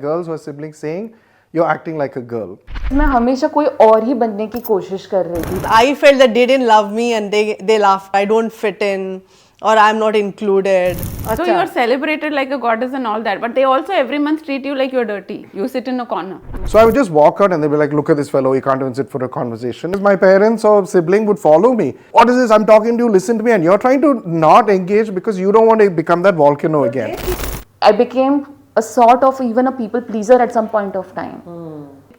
girls who are siblings saying, you're acting like a girl. मैं हमेशा कोई और ही बनने की कोशिश कर रही थी. I felt that they didn't love me and they laughed. I don't fit in or I'm not included. So you're celebrated like a goddess and all that, but they also every month treat you like you're dirty. You sit in a corner. So I would just walk out and they'd be like, look at this fellow, he can't even sit for a conversation. My parents or sibling would follow me. What is this? I'm talking to you, listen to me. And you're trying to not engage because you don't want to become that volcano again. I became a sort of even a people pleaser at some point of time.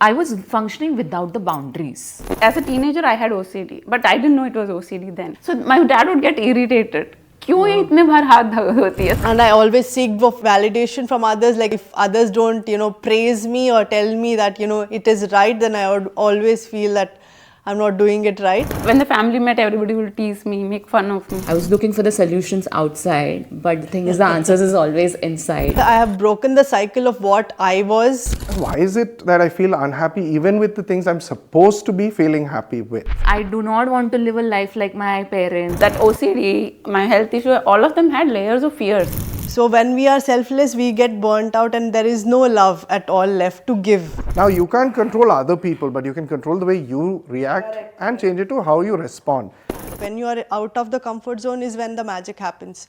I was functioning without the boundaries. As a teenager, I had OCD, but I didn't know it was OCD then. So my dad would get irritated. क्यों ये इतने बार हाथ होती है? And I always seek for validation from others. Like if others don't, praise me or tell me that, it is right, then I would always feel that I'm not doing it right. When the family met, everybody will tease me, make fun of me. I was looking for the solutions outside, but the thing is, the answers is always inside. I have broken the cycle of what I was. Why is it that I feel unhappy even with the things I'm supposed to be feeling happy with? I do not want to live a life like my parents. That OCD, my health issue, all of them had layers of fears. So when we are selfless, we get burnt out and there is no love at all left to give. Now you can't control other people, but you can control the way you react and change it to how you respond. When you are out of the comfort zone is when the magic happens.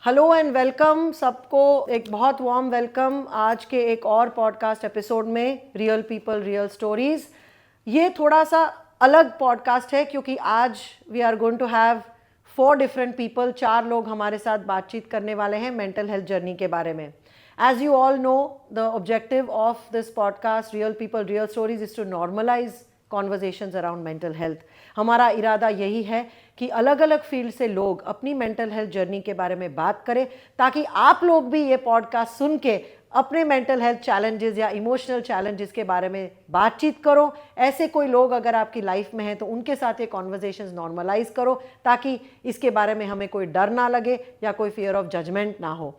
Hello and welcome सबको, एक बहुत warm welcome आज के एक और podcast episode में real people real stories. ये थोड़ा सा अलग पॉडकास्ट है क्योंकि आज we are going to have 4 different people, 4 लोग हमारे साथ बातचीत करने वाले हैं मेंटल हेल्थ जर्नी के बारे में. As you all know, the objective of this podcast real people real stories is to normalise conversations around mental health. हमारा इरादा यही है कि अलग अलग फील्ड से लोग अपनी मेंटल हेल्थ जर्नी के बारे में बात करें ताकि आप लोग भी ये पॉडकास्ट सुन के अपने मेंटल हेल्थ चैलेंजेस या इमोशनल चैलेंजेस के बारे में बातचीत करो. ऐसे कोई लोग अगर आपकी लाइफ में हैं तो उनके साथ ये कॉन्वर्जेशंस नॉर्मलाइज करो ताकि इसके बारे में हमें कोई डर ना लगे या कोई फियर ऑफ जजमेंट ना हो.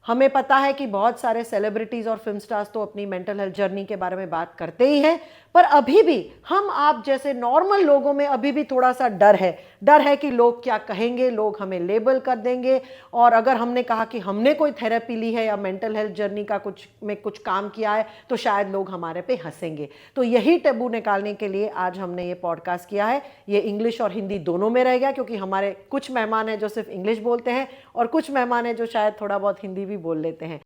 हमें पता है कि बहुत सारे सेलिब्रिटीज़ और फिल्म स्टार्स तो अपनी मेंटल हेल्थ जर्नी के बारे में बात करते ही हैं, पर अभी भी हम आप जैसे नॉर्मल लोगों में अभी भी थोड़ा सा डर है कि लोग क्या कहेंगे, लोग हमें लेबल कर देंगे. और अगर हमने कहा कि हमने कोई थेरेपी ली है या मेंटल हेल्थ जर्नी का कुछ काम किया है तो शायद लोग हमारे पे हंसेंगे. तो यही टैबू निकालने के लिए आज हमने ये पॉडकास्ट किया है. ये इंग्लिश और हिंदी दोनों में रहेगा क्योंकि हमारे कुछ मेहमान हैं जो सिर्फ इंग्लिश बोलते हैं और कुछ मेहमान हैं जो शायद थोड़ा बहुत हिंदी भी बोल लेते हैं.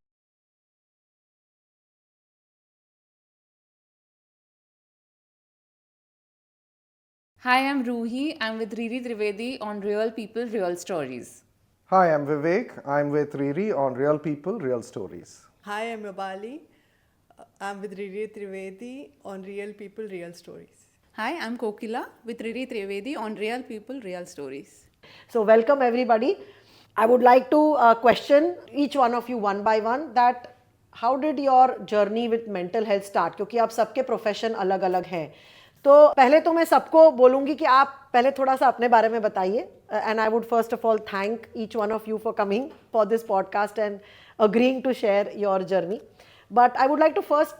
Hi, I'm Ruhi. I'm with Riri Trivedi on Real People, Real Stories. Hi, I'm Vivek. I'm with Riri on Real People, Real Stories. Hi, I'm Yibali. I'm with Riri Trivedi on Real People, Real Stories. Hi, I'm Kokila with Riri Trivedi on Real People, Real Stories. So welcome everybody. I would like to question each one of you one by one that how did your journey with mental health start? क्योंकि आप सबके profession अलग अलग हैं. तो पहले तो मैं सबको बोलूँगी कि आप पहले थोड़ा सा अपने बारे में बताइए. And I would first of all thank each one of you for coming for this podcast and agreeing to share your journey. But I would like to first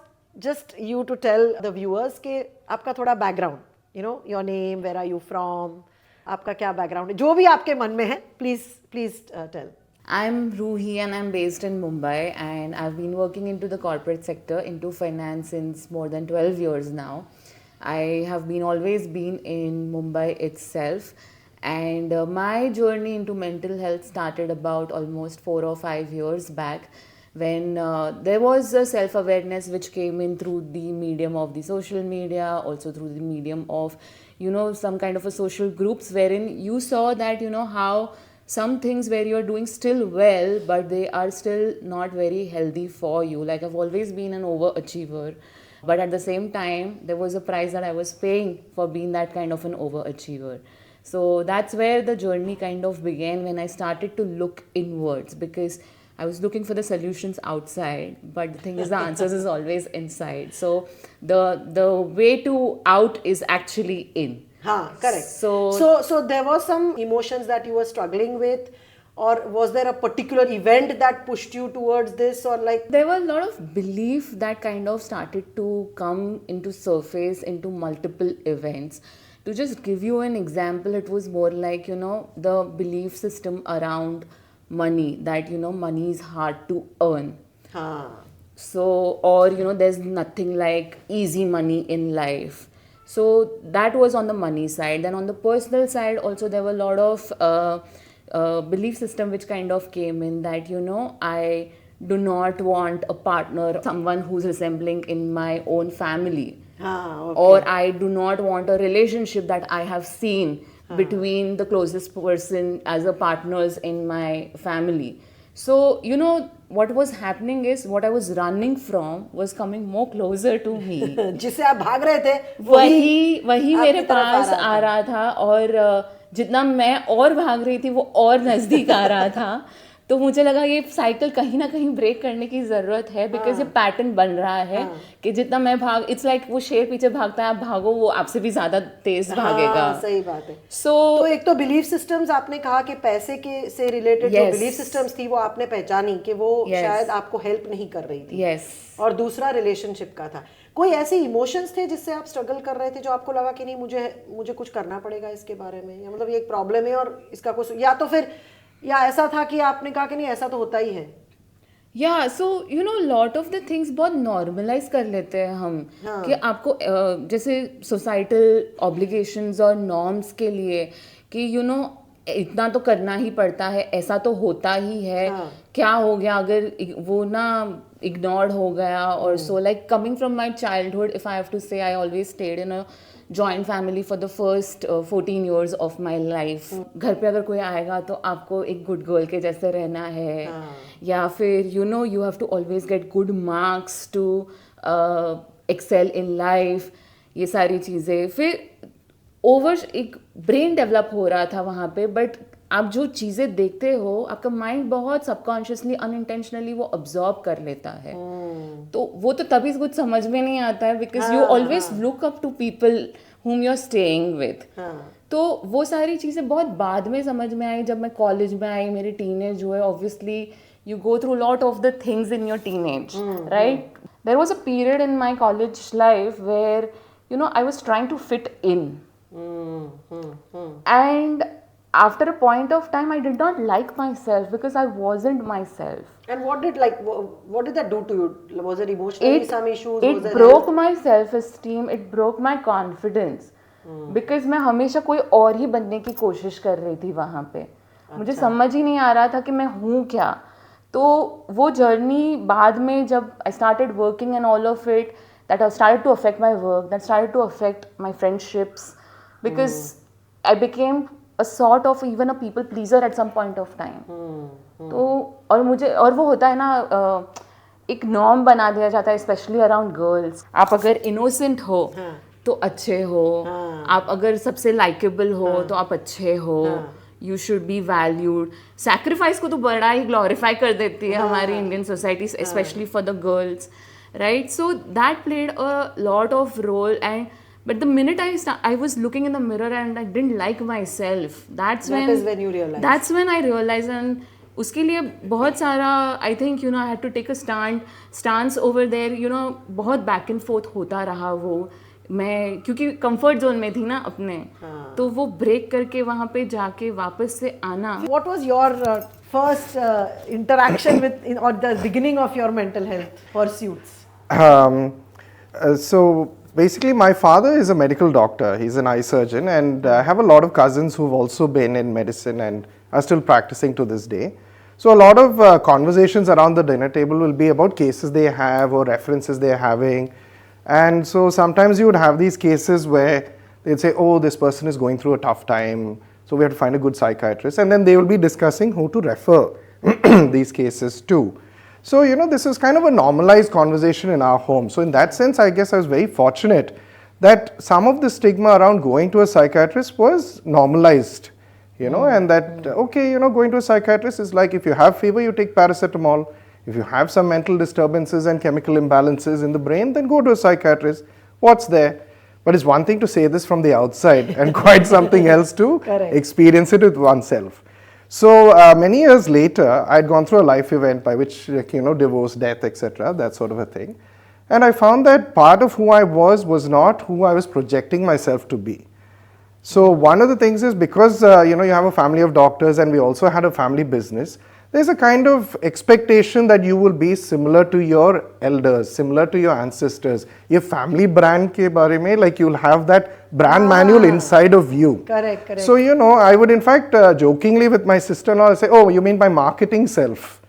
just you to tell the viewers कि आपका थोड़ा background, your name, where are you from, आपका क्या background है, जो भी आपके मन में है, please tell. I'm Ruhi and I'm based in Mumbai and I've been working into the corporate sector, into finance since more than 12 years now. I have always been in Mumbai itself, and my journey into mental health started about almost 4 or 5 years back when there was a self-awareness which came in through the medium of the social media, also through the medium of some kind of a social groups wherein you saw that how some things where you're doing still well but they are still not very healthy for you. Like I've always been an overachiever, but at the same time there was a price that I was paying for being that kind of an overachiever. So that's where the journey kind of began, when I started to look inwards, because I was looking for the solutions outside, but the thing is the answers is always inside. So the way to out is actually in. Correct. So there was some emotions that you were struggling with, or was there a particular event that pushed you towards this, or like there were a lot of belief that kind of started to come into surface into multiple events. To just give you an example, it was more like the belief system around money, that money is hard to earn. So, or there's nothing like easy money in life. So that was on the money side. Then on the personal side also, there were a lot of belief system which kind of came in that I do not want a partner, someone who's resembling in my own family. Okay. Or I do not want a relationship that I have seen between the closest person as a partners in my family. So what was happening is what I was running from was coming more closer to me. जिससे आप भाग रहे थे वही आपकी मेरे तरफ पास आ रहा था, और जितना मैं और भाग रही थी वो और नजदीक आ रहा था. तो मुझे लगा ये साइकिल कहीं ना कहीं ब्रेक करने की जरूरत है, बिकॉज ये पैटर्न बन रहा है कि जितना मैं भाग, इट्स लाइक वो शेर पीछे भागता है, आप भागो वो आपसे भी ज्यादा तेज भागेगा. सही बात है. तो एक तो बिलीफ सिस्टम्स आपने कहा कि पैसे के से रिलेटेड जो बिलीफ सिस्टम्स थी वो आपने पहचानी कि वो शायद आपको हेल्प नहीं कर रही थी. और दूसरा रिलेशनशिप का था. कोई ऐसे इमोशंस थे जिससे आप स्ट्रगल कर रहे थे जो आपको लगा कि नहीं मुझे कुछ करना पड़ेगा इसके बारे में, या मतलब ये एक प्रॉब्लम है और इसका कुछ, या तो फिर या ऐसा था कि आपने कहा कि नहीं ऐसा तो होता ही है. या so lot of the things बहुत नॉर्मलाइज कर लेते हैं हम. कि आपको जैसे सोसाइटल ऑब्लिगेशंस और नॉर्म्स के लिए कि इतना तो करना ही पड़ता है, ऐसा तो होता ही है. क्या हो गया अगर वो ना इग्नोर्ड हो गया. और so like coming from my childhood, if I have to say, I always stayed in a joint family for the first 14 years of my life. घर पे अगर कोई आएगा तो आपको एक गुड गर्ल के जैसे रहना है, या फिर you have to always get good marks to excel in life. ये सारी चीज़ें फिर ओवर एक ब्रेन डेवलप हो रहा था वहाँ पे. बट आप जो चीज़ें देखते हो आपका माइंड बहुत सबकॉन्शियसली अनइंटेंशनली वो अब्जॉर्ब कर लेता है. तो वो तो तभी कुछ समझ में नहीं आता है, because you always look up to people whom you're staying with. तो वो सारी चीज़ें बहुत बाद में समझ में आई, जब मैं कॉलेज में आई, मेरे टीनेज हुए. Obviously you go through a lot of the things in your teenage, right? There was a period in my college life where I was trying to fit in. And after a point of time I did not like myself because I wasn't myself. And what did that do to you? Was it emotionally some issues? It broke my self-esteem, it broke my confidence. Because मैं हमेशा कोई और ही बनने की कोशिश कर रही थी वहाँ पे. मुझे समझ ही नहीं आ रहा था कि मैं हूँ क्या. तो वो जर्नी बाद में जब I started working and all of it, that started to affect my work, that started to affect my friendships, because I became a sort of even a people pleaser at some point of time. तो और वो होता है ना, एक norm बना दिया जाता है स्पेशली अराउंड गर्ल्स. आप अगर इनोसेंट हो तो अच्छे हो, आप अगर सबसे लाइकेबल हो तो आप अच्छे हो, you should be valued. Sacrifice को तो बड़ा ही ग्लोरीफाई कर देती है हमारी Indian society, specially for the girls, right? So that played a lot of role. And but the minute I was looking in the mirror and I didn't like myself, that's when you realized. That's when I realized. And उसके लिए बहुत सारा I think I had to take a stance over there. बहुत back and forth होता रहा वो. मैं क्योंकि कंफर्ट जोन में थी ना अपने, तो वो ब्रेक करके वहाँ पे जाके वापस से आना. What was your first interaction with or the beginning of your mental health pursuits? So basically my father is a medical doctor, he's an eye surgeon, and I have a lot of cousins who've also been in medicine and are still practicing to this day. So a lot of conversations around the dinner table will be about cases they have or references they're having. And so sometimes you would have these cases where they'd say, oh, this person is going through a tough time, so we have to find a good psychiatrist, and then they will be discussing who to refer these cases to. So, this is kind of a normalized conversation in our home. So, in that sense, I guess I was very fortunate that some of the stigma around going to a psychiatrist was normalized, and that, okay, going to a psychiatrist is like if you have fever, you take paracetamol. If you have some mental disturbances and chemical imbalances in the brain, then go to a psychiatrist. What's there? But it's one thing to say this from the outside and quite something else to experience it with oneself. So many years later, I'd gone through a life event by which, divorce, death, etc., that sort of a thing. And I found that part of who I was not who I was projecting myself to be. So one of the things is because, you have a family of doctors and we also had a family business, there's a kind of expectation that you will be similar to your elders, similar to your ancestors. Your family brand ke bare mein, like you'll have that brand manual inside of you. Correct. So, I would in fact jokingly with my sister-in-law say, oh, you mean my marketing self?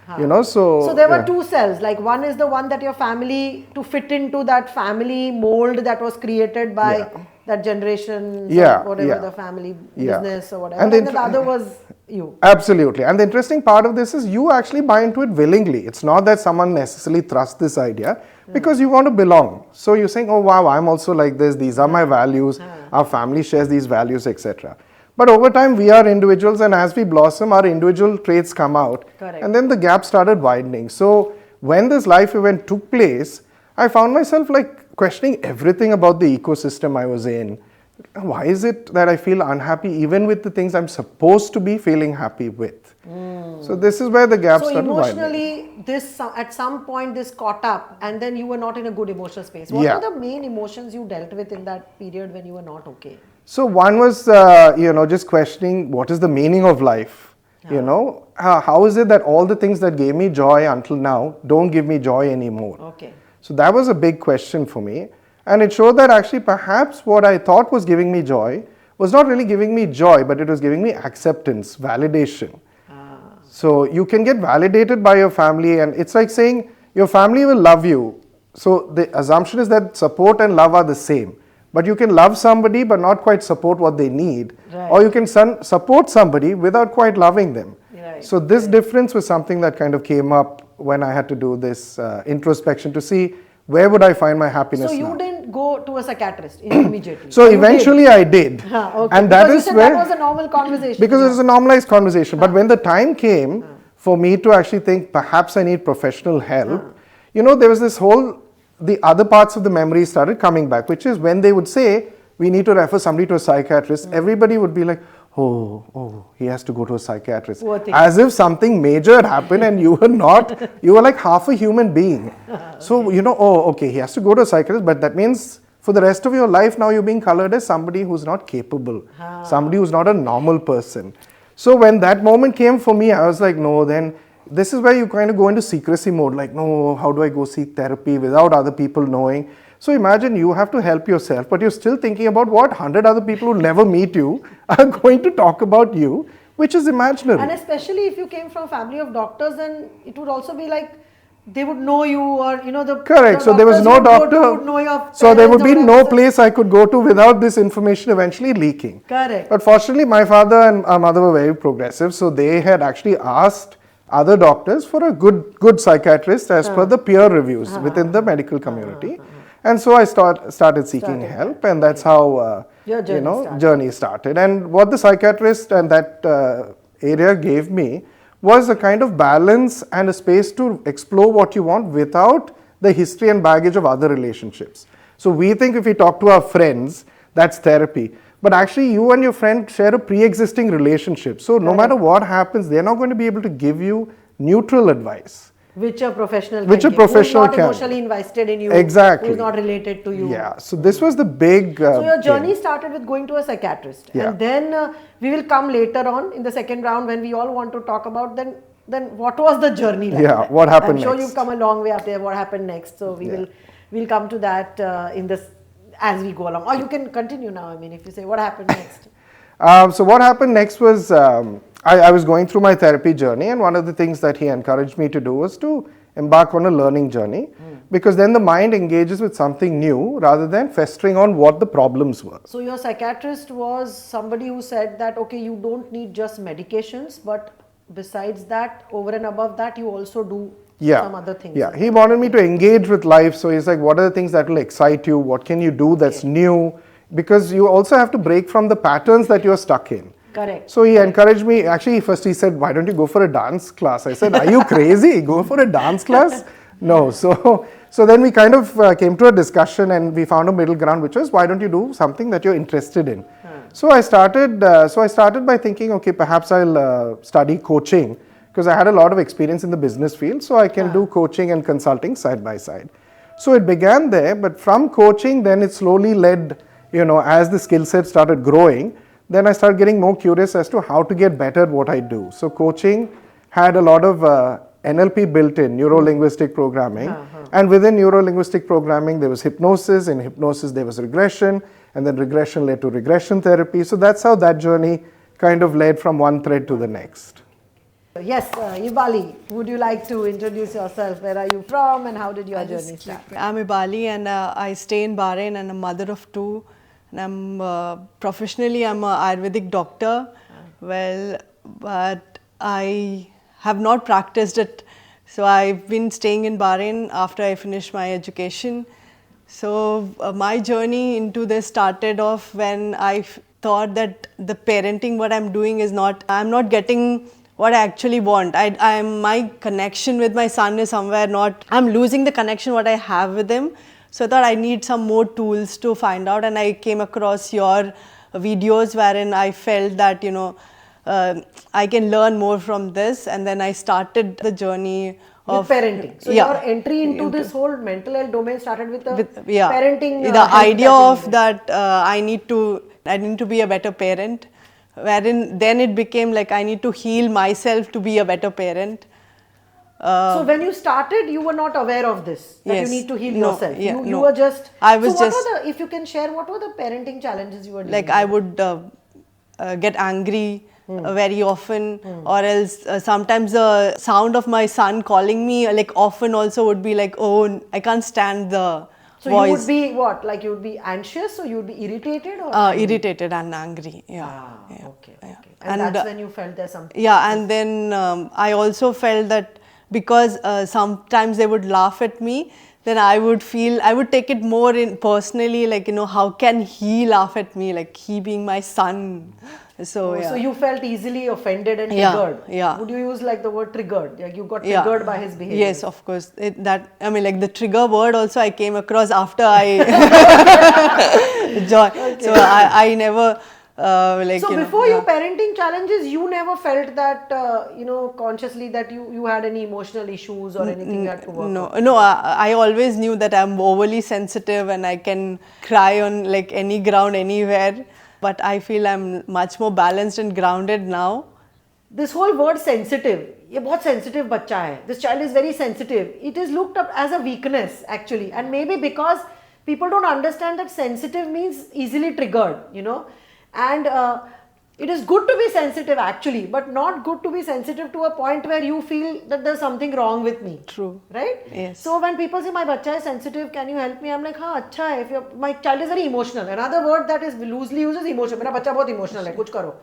So there were two selves. Like one is the one that your family, to fit into that family mold that was created by that generation, whatever the family business or whatever. And then the other was you. Absolutely. And the interesting part of this is you actually buy into it willingly. It's not that someone necessarily thrusts this idea because you want to belong. So you're saying, oh wow, I'm also like this. These are my values. Our family shares these values, etc. But over time, we are individuals, and as we blossom, our individual traits come out. Correct. And then the gap started widening. So when this life event took place, I found myself like questioning everything about the ecosystem I was in. Why is it that I feel unhappy even with the things I'm supposed to be feeling happy with? So this is where the gap So started widening. emotionally, this at some point this caught up, and then you were not in a good emotional space. What were the main emotions you dealt with in that period when you were not okay? So one was, just questioning what is the meaning of life. How is it that all the things that gave me joy until now don't give me joy anymore? Okay. So that was a big question for me. And it showed that actually perhaps what I thought was giving me joy was not really giving me joy, but it was giving me acceptance, validation. So you can get validated by your family, and it's like saying your family will love you. So the assumption is that support and love are the same. But you can love somebody but not quite support what they need. Right. Or you can support somebody without quite loving them. Right. So this difference was something that kind of came up when I had to do this introspection to see where would I find my happiness So you now. didn't go to a psychiatrist immediately? So You eventually did? I did. Okay. And that Because you is said where... that was a normal conversation. Because it was a normalized conversation. But when the time came for me to actually think perhaps I need professional help, there was this whole... The other parts of the memory started coming back, which is when they would say, we need to refer somebody to a psychiatrist, everybody would be like, oh, he has to go to a psychiatrist. Poor thing. As if something major had happened and you were not, you were like half a human being. So, okay, he has to go to a psychiatrist, but that means for the rest of your life now you're being colored as somebody who's not capable, somebody who's not a normal person. So when that moment came for me, I was like, no, then this is where you kind of go into secrecy mode, like, no, how do I go seek therapy without other people knowing? So imagine you have to help yourself, but you're still thinking about what 100 other people who never meet you are going to talk about you, which is imaginary. And especially if you came from a family of doctors, then it would also be like they would know you, or the correct. The so there was no doctors doctor. would know your So there would be parents or no whatever. place I could go to without this information eventually leaking. Correct. But fortunately, my father and our mother were very progressive, so they had actually asked other doctors for a good psychiatrist as per the peer reviews within the medical community. And so I started seeking help, and that's how Your journey journey started. And what the psychiatrist and that area gave me was a kind of balance and a space to explore what you want without the history and baggage of other relationships. So we think if we talk to our friends, that's therapy. But actually you and your friend share a pre-existing relationship. So no matter what happens, they're not going to be able to give you neutral advice. Which a professional Which can a professional give, who's not can. emotionally invested in you, Exactly. who's not related to you. Yeah, so this was the big So your journey thing. started with going to a psychiatrist, Yeah. and then we will come later on in the second round when we all want to talk about then what was the journey like. Yeah, what happened I'm sure next? you've come a long way up there. What happened next? So we'll come to that in this as we go along. Or you can continue now. I mean, if you say what happened next. So what happened next was I was going through my therapy journey, and one of the things that he encouraged me to do was to embark on a learning journey, because then the mind engages with something new rather than festering on what the problems were. So your psychiatrist was somebody who said that, okay, you don't need just medications, but besides that, over and above that, you also do some other things. Yeah, he wanted me to engage with life. So he's like, what are the things that will excite you? What can you do that's new? Because you also have to break from the patterns that you're stuck in. Correct. So he encouraged me. Actually, first he said, why don't you go for a dance class? I said, are you crazy? Go for a dance class? No. So then we kind of came to a discussion, and we found a middle ground, which was, why don't you do something that you're interested in? So I started by thinking, okay, perhaps I'll study coaching, because I had a lot of experience in the business field, so I can do coaching and consulting side by side. So it began there, but from coaching, then it slowly led, as the skill set started growing, then I started getting more curious as to how to get better at what I do. So coaching had a lot of NLP built in, neuro-linguistic programming. And within neuro-linguistic programming, there was hypnosis. In hypnosis, there was regression. And then regression led to regression therapy. So that's how that journey kind of led from one thread to the next. Yes, Yibali, would you like to introduce yourself? Where are you from and how did your journey start? I'm Yibali and I stay in Bahrain and I'm a mother of two. And I'm professionally I'm an Ayurvedic doctor. Well, but I have not practiced it. So I've been staying in Bahrain after I finished my education. So my journey into this started off when I thought that the parenting what I'm doing is I'm not getting what I actually want. My connection with my son is somewhere not, I'm losing the connection what I have with him. So I thought I need some more tools to find out, and I came across your videos wherein I felt that, I can learn more from this, and then I started the journey of parenting. So your entry into this whole mental health domain started with parenting. The idea of that I need to be a better parent, wherein then it became like I need to heal myself to be a better parent. So when you started, you were not aware of this, that yes, you need to heal no, yourself. Yeah, you were just. I was if you can share, what were the parenting challenges you were dealing with? I would get angry very often, or else sometimes the sound of my son calling me often also would be like, oh, I can't stand the so voice. You would be what? Like you would be anxious, or you would be irritated, or irritated and angry. Okay. And that's when you felt there's something. Yeah, and then I also felt that because sometimes they would laugh at me, then I would take it more in personally, how can he laugh at me, like he being my son. So So you felt easily offended and triggered. Yeah. Would you use the word triggered? Like you got triggered by his behavior. Yes, of course. The trigger word also I came across after I joined. Okay. So I never before your parenting challenges, you never felt that consciously that you had any emotional issues or anything you had to work on? No. I always knew that I'm overly sensitive and I can cry on any ground anywhere. But I feel I'm much more balanced and grounded now. This whole word sensitive, ये बहुत sensitive बच्चा है. This child is very sensitive. It is looked up as a weakness actually, and maybe because people don't understand that sensitive means easily triggered, and it is good to be sensitive actually, but not good to be sensitive to a point where you feel that there's something wrong with me. True. Right? Yes. So when people say my bacha is sensitive, can you help me? I'm like, हाँ अच्छा है. If my child is very emotional. Another word that is loosely used is emotional. मेरा बच्चा बहुत emotional है. कुछ करो.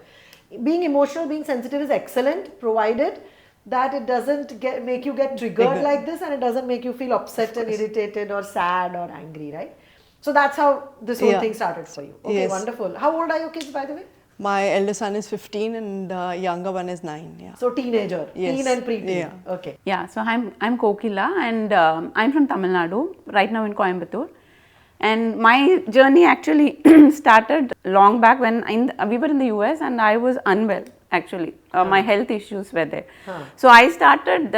Being emotional, being sensitive is excellent, provided that it doesn't make you get triggered like this, and it doesn't make you feel upset and irritated or sad or angry, right? So that's how this whole thing started for you. Okay, yes. Wonderful. How old are your kids, by the way? My elder son is 15 and the younger one is 9. Yeah. So teenager, yes. teen and pre-teen. Yeah. Okay. Yeah, so I'm Kokila and I'm from Tamil Nadu, right now in Coimbatore. And my journey actually started long back when we were in the US and I was unwell actually. My health issues were there. So I started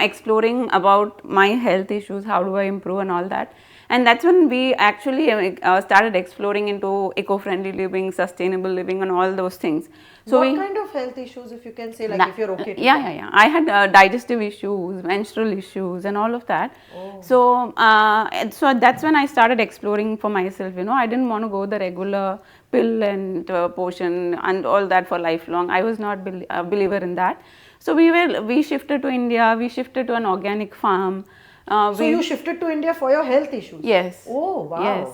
exploring about my health issues, how do I improve and all that. And that's when we actually started exploring into eco-friendly living, sustainable living and all those things. So what kind of health issues, if you can say, if you're okay to Yeah. I had digestive issues, menstrual issues and all of that. So that's when I started exploring for myself. I didn't want to go the regular pill and potion and all that for lifelong. I was not a believer in that. So we shifted to India, we shifted to an organic farm. So you shifted to India for your health issues? Yes. Oh, wow. Yes.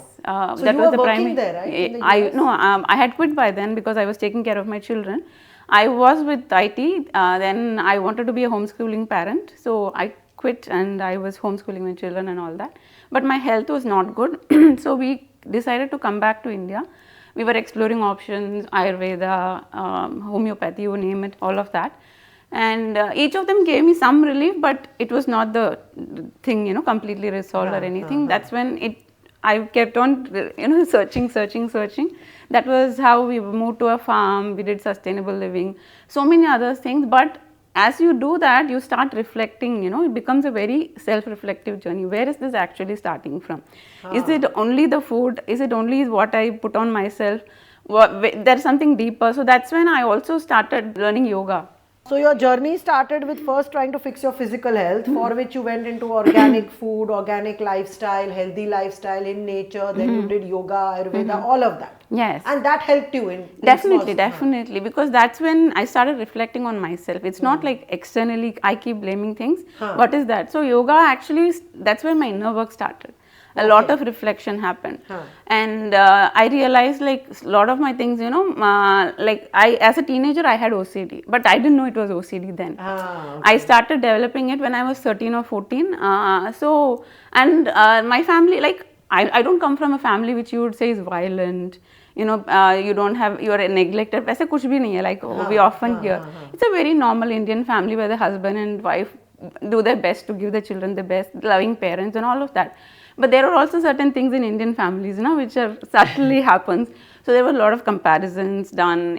So that you was were the working primary. there, right? In the US? I had quit by then because I was taking care of my children. I was with IT, then I wanted to be a homeschooling parent. So I quit and I was homeschooling my children and all that. But my health was not good. So we decided to come back to India. We were exploring options, Ayurveda, homeopathy, you name it, all of that. And each of them gave me some relief, but it was not the thing, completely resolved or anything. That's when I kept on, searching. That was how we moved to a farm, we did sustainable living, so many other things. But as you do that, you start reflecting, it becomes a very self-reflective journey. Where is this actually starting from? Is it only the food? Is it only what I put on myself? There's something deeper. So that's when I also started learning yoga. So your journey started with first trying to fix your physical health, for which you went into organic food, organic lifestyle, healthy lifestyle in nature, then you did yoga, Ayurveda, all of that. Yes. And that helped you in Definitely, small- definitely, because that's when I started reflecting on myself. It's not like externally I keep blaming things. What is that? So yoga actually, that's where my inner work started. A lot of reflection happened, and I realized like a lot of my things, like as a teenager I had OCD, but I didn't know it was OCD then. I started developing it when I was 13 or 14. My family, like I don't come from a family which you would say is violent. You don't have, you are neglected. वैसे कुछ भी नहीं है, like we often hear. It's a very normal Indian family where the husband and wife do their best to give the children the best, loving parents and all of that. But there are also certain things in Indian families, which are subtly happens. So there were a lot of comparisons done,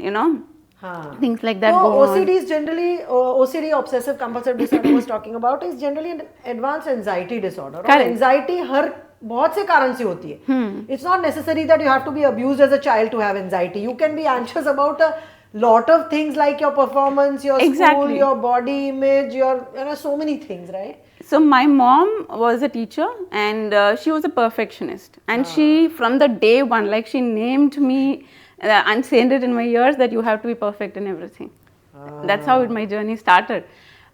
things like that. So go on. OCD is generally, OCD, obsessive compulsive disorder I was talking about, is generally an advanced anxiety disorder. Correct. Anxiety हर बहुत से कारण से होती है. It's not necessary that you have to be abused as a child to have anxiety. You can be anxious about a lot of things like your performance, your school, Exactly. your body image, your so many things, right? So my mom was a teacher, and she was a perfectionist, and she, from the day one, like she named me and said it in my ears that you have to be perfect in everything. That's how my journey started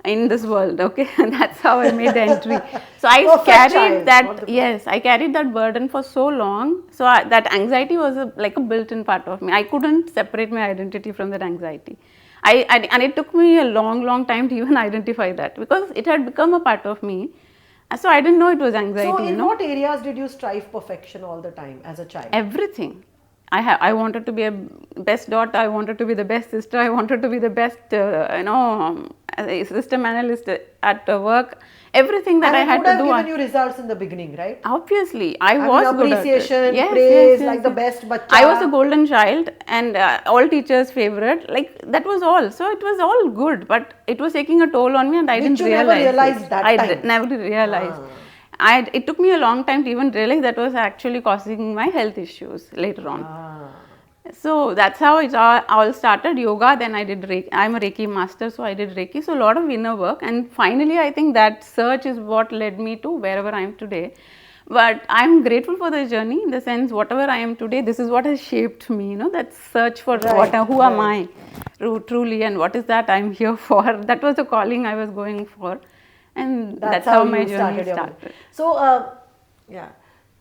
in this world. Okay, and that's how I made the entry. So I Perfect carried child, that. wonderful. Yes, I carried that burden for so long. So that anxiety was like a built-in part of me. I couldn't separate my identity from that anxiety. And it took me a long time to even identify that, because it had become a part of me. So I didn't know it was anxiety. So in what areas did you strive perfection all the time as a child? Everything. I wanted to be a best daughter. I wanted to be the best sister. I wanted to be the best, system analyst at work. Everything that And I it had would to have do. given you results in the beginning, right? Obviously, I mean, was good at it. appreciation, Yes, praise, yes, like the yes. best bachcha. I was a golden child, and all teachers' favorite. Like that was all. So it was all good, but it was taking a toll on me, and I Which didn't you realize. never realized that I time. never realized. It took me a long time to even realize that was actually causing my health issues later on. So that's how it all started. Yoga, then I did Reiki. I'm a Reiki master, so I did Reiki. So a lot of inner work, and finally I think that search is what led me to wherever I am today. But I'm grateful for the journey, in the sense whatever I am today, this is what has shaped me, that search for who am I truly, and what is that I'm here for. That was the calling I was going for, and that's how my you journey your- started. So, yeah,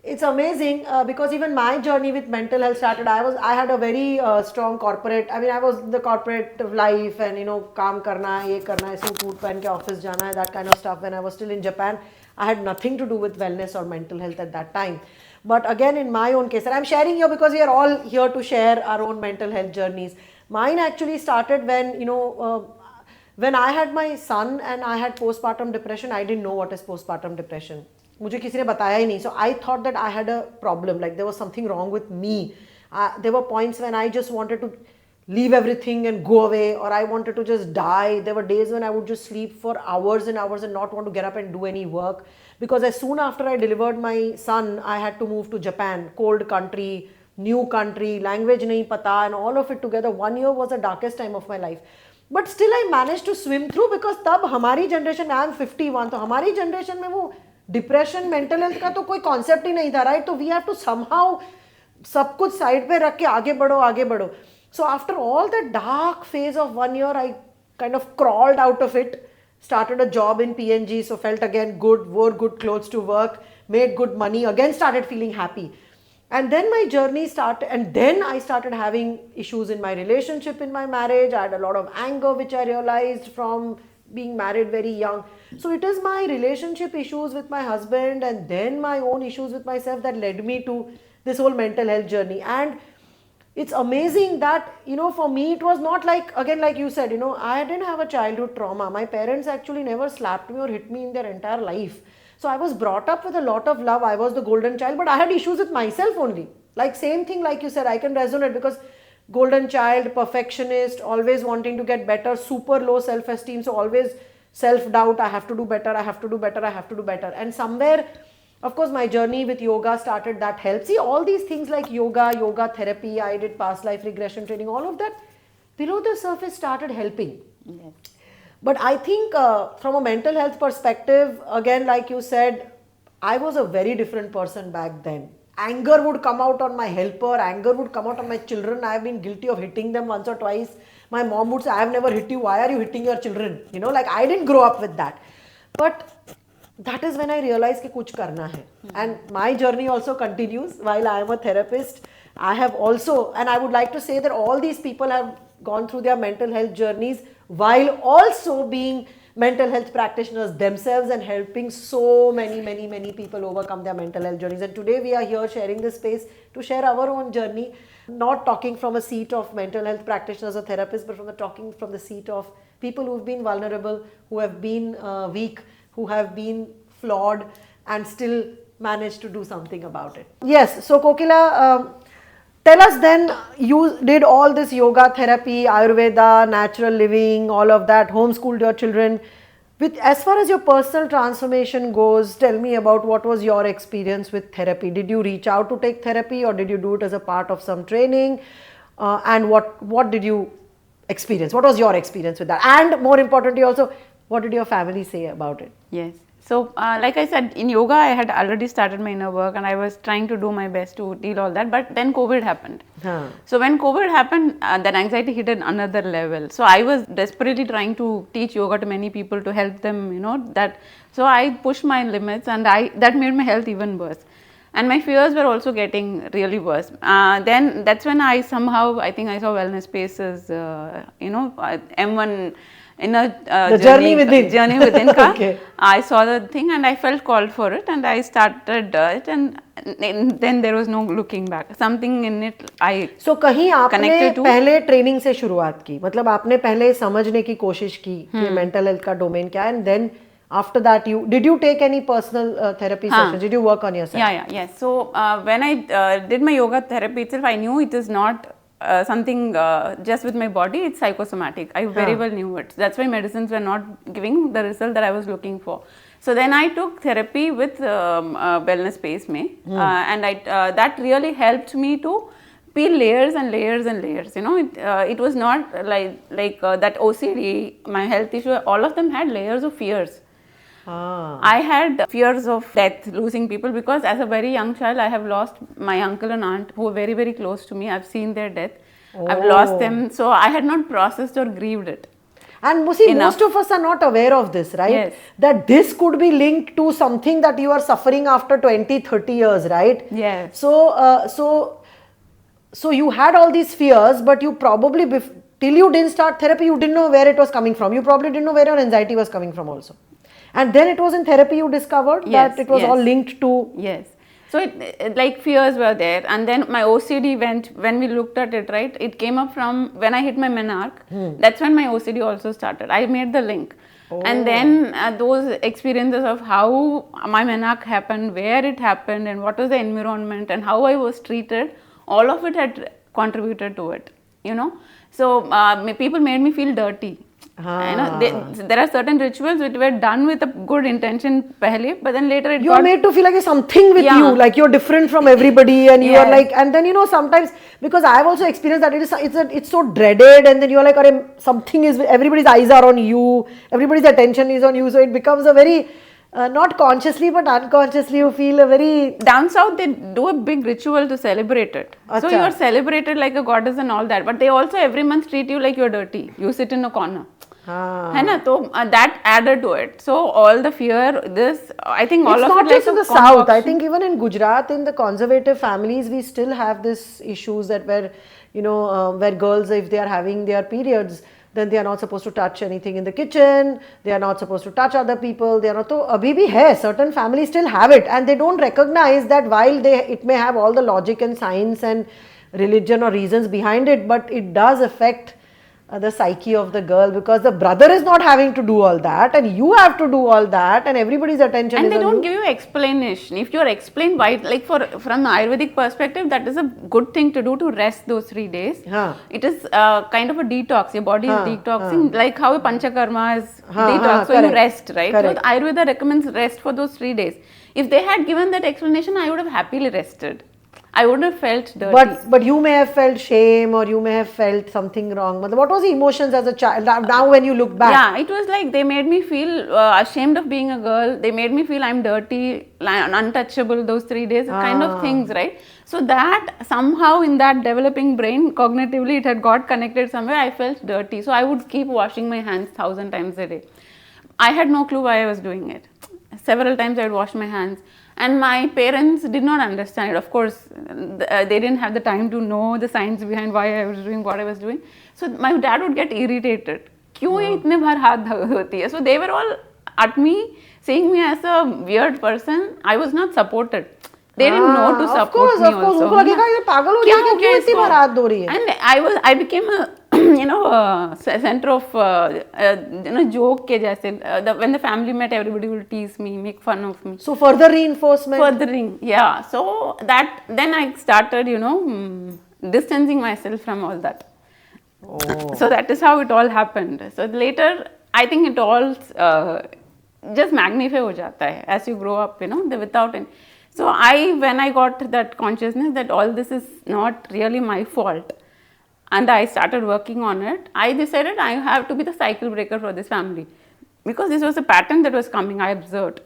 it's amazing because even my journey with mental health started. I had a very strong corporate. I mean, I was in the corporate life, and काम करना है, ये करना है, suit पहन के office जाना है, that kind of stuff. When I was still in Japan, I had nothing to do with wellness or mental health at that time. But again, in my own case, and I'm sharing here because we are all here to share our own mental health journeys. Mine actually started when when I had my son and I had postpartum depression. I didn't know what is postpartum depression. मुझे किसी ने बताया ही नहीं. So I thought that I had a problem, like there was something wrong with me. There were points when I just wanted to leave everything and go away, or I wanted to just die. There were days when I would just sleep for hours and hours and not want to get up and do any work, because as soon after I delivered my son, I had to move to Japan, cold country, new country, language nahi pata, and all of it together. 1 year was the darkest time of my life. But still I managed to swim through, because तब हमारी generation, I am 51, तो हमारी generation में वो depression mental health का तो कोई concept ही नहीं था, राइट? तो वी हैव टू समहाउ सब कुछ साइड पे रख के आगे बढ़ो. So after all the dark phase of 1 year, I kind of crawled out of it, started a job in PNG, so felt again good, wore good clothes to work, made good money, again started feeling happy. And then my journey started, and then I started having issues in my relationship, in my marriage. I had a lot of anger, which I realized from being married very young. So it is my relationship issues with my husband, and then my own issues with myself, that led me to this whole mental health journey. And it's amazing that, for me, it was not like, again, like you said, I didn't have a childhood trauma. My parents actually never slapped me or hit me in their entire life. So I was brought up with a lot of love. I was the golden child, but I had issues with myself only. Like same thing, like you said, I can resonate, because golden child, perfectionist, always wanting to get better, super low self-esteem. So always self-doubt, I have to do better, I have to do better, I have to do better. And somewhere, of course, my journey with yoga started, that helped. See, all these things like yoga therapy, I did past life regression training, all of that below the surface started helping. Yes. But I think from a mental health perspective, again, like you said, I was a very different person back then. Anger would come out on my helper, anger would come out on my children. I have been guilty of hitting them once or twice. My mom would say, I have never hit you, why are you hitting your children? You know, like I didn't grow up with that. But that is when I realized कि कुछ करना है. And my journey also continues while I am a therapist. I have also, and I would like to say that all these people have gone through their mental health journeys while also being mental health practitioners themselves and helping so many people overcome their mental health journeys. And today we are here sharing this space to share our own journey, not talking from a seat of mental health practitioners or therapists, but talking from the seat of people who've been vulnerable, who have been weak, who have been flawed and still managed to do something about it. Yes, so Kokila, tell us then, you did all this yoga therapy, Ayurveda, natural living, all of that, homeschooled your children. As far as your personal transformation goes, tell me about what was your experience with therapy. Did you reach out to take therapy or did you do it as a part of some training? And what did you experience? What was your experience with that? And more importantly also, what did your family say about it? Yes. So, like I said, in yoga, I had already started my inner work and I was trying to do my best to deal all that. But then COVID happened. So, when COVID happened, that anxiety hit at another level. So, I was desperately trying to teach yoga to many people to help them, you know, that. So, I pushed my limits and that made my health even worse. And my fears were also getting really worse. Then that's when I think I saw wellness spaces, you know, M1 in a journey within okay. I saw the thing and I felt called for it and I started it and then there was no looking back. Something in it I so कहीं आपने to पहले training से शुरुआत की, मतलब आपने पहले समझने की कोशिश की कि मेंटल हेल्थ का डोमेन क्या है, and then after that did you take any personal therapy sessions? Did you work on yourself? Yes. So when I did my yoga therapy itself, I knew it is not something just with my body, it's psychosomatic. I very well knew it. That's why medicines were not giving the result that I was looking for. So then I took therapy with wellness space mein, and that really helped me to peel layers and layers and layers. You know, it was not like that OCD, my health issue. All of them had layers of fears. I had fears of death, losing people, because as a very young child, I have lost my uncle and aunt who were very, very close to me. I've seen their death. I've lost them. So I had not processed or grieved it. And most of us are not aware of this, right? Yes. That this could be linked to something that you are suffering after 20, 30 years, right? Yes. So you had all these fears, but you probably, till you didn't start therapy, you didn't know where it was coming from. You probably didn't know where your anxiety was coming from also. And then it was in therapy you discovered that it was all linked to... Yes. So it like fears were there, and then my OCD went, when we looked at it, right, it came up from when I hit my menarche. That's when my OCD also started. I made the link. And then those experiences of how my menarche happened, where it happened, and what was the environment, and how I was treated, all of it had contributed to it, you know. So people made me feel dirty. You know, there are certain rituals which were done with a good intention pehle, but then later you are made to feel like there's something with you, like you're different from everybody, and you are like, and then you know, sometimes, because I have also experienced that it's so dreaded, and then you're like, something is, everybody's eyes are on you, everybody's attention is on you, so it becomes a very not consciously but unconsciously you feel a very... Down south they do a big ritual to celebrate it. So you are celebrated like a goddess and all that, but they also every month treat you like you're dirty. You sit in a corner. So that added to it. So all the fear, this, I think all of it... It's not just in the south. I think even in Gujarat, in the conservative families, we still have this issues that where, you know, where girls, if they are having their periods, then they are not supposed to touch anything in the kitchen, they are not supposed to touch other people, they are not... So, abhi bhi hai, certain families still have it, and they don't recognize that while it may have all the logic and science and religion or reasons behind it, but it does affect the psyche of the girl, because the brother is not having to do all that and you have to do all that, and everybody's attention is on you. And they don't give you explanation. If you're explained why, like from the Ayurvedic perspective, that is a good thing to do, to rest those 3 days. It is kind of a detox. Your body is detoxing, like how a panchakarma is detox. So you rest, right? So Ayurveda recommends rest for those 3 days. If they had given that explanation, I would have happily rested. I would have felt dirty. But you may have felt shame or you may have felt something wrong. What was the emotions as a child? Now when you look back. Yeah, it was like they made me feel ashamed of being a girl. They made me feel I'm dirty, untouchable those 3 days, kind of things, right? So that somehow in that developing brain, cognitively it had got connected somewhere. I felt dirty. So I would keep washing my hands 1,000 times a day. I had no clue why I was doing it. Several times I would wash my hands. And my parents did not understand it. Of course, they didn't have the time to know the science behind why I was doing what I was doing. So my dad would get irritated. क्यों ये इतने बार हाथ धोती है? So they were all at me, seeing me as a weird person. I was not supported. They didn't know to support me also. उनको लगेगा ये पागल हो रही है क्यों इतनी बार हाथ धो रही है? And I became a center of joke के जैसे. When the family met, everybody will tease me, make fun of me. So further reinforcement. Furthering, yeah. So that then I started, distancing myself from all that. Oh. So that is how it all happened. So later, I think it all just magnify हो जाता है as you grow up, without any. So when I got that consciousness that all this is not really my fault, and I started working on it, I decided I have to be the cycle breaker for this family, because this was a pattern that was coming. I observed.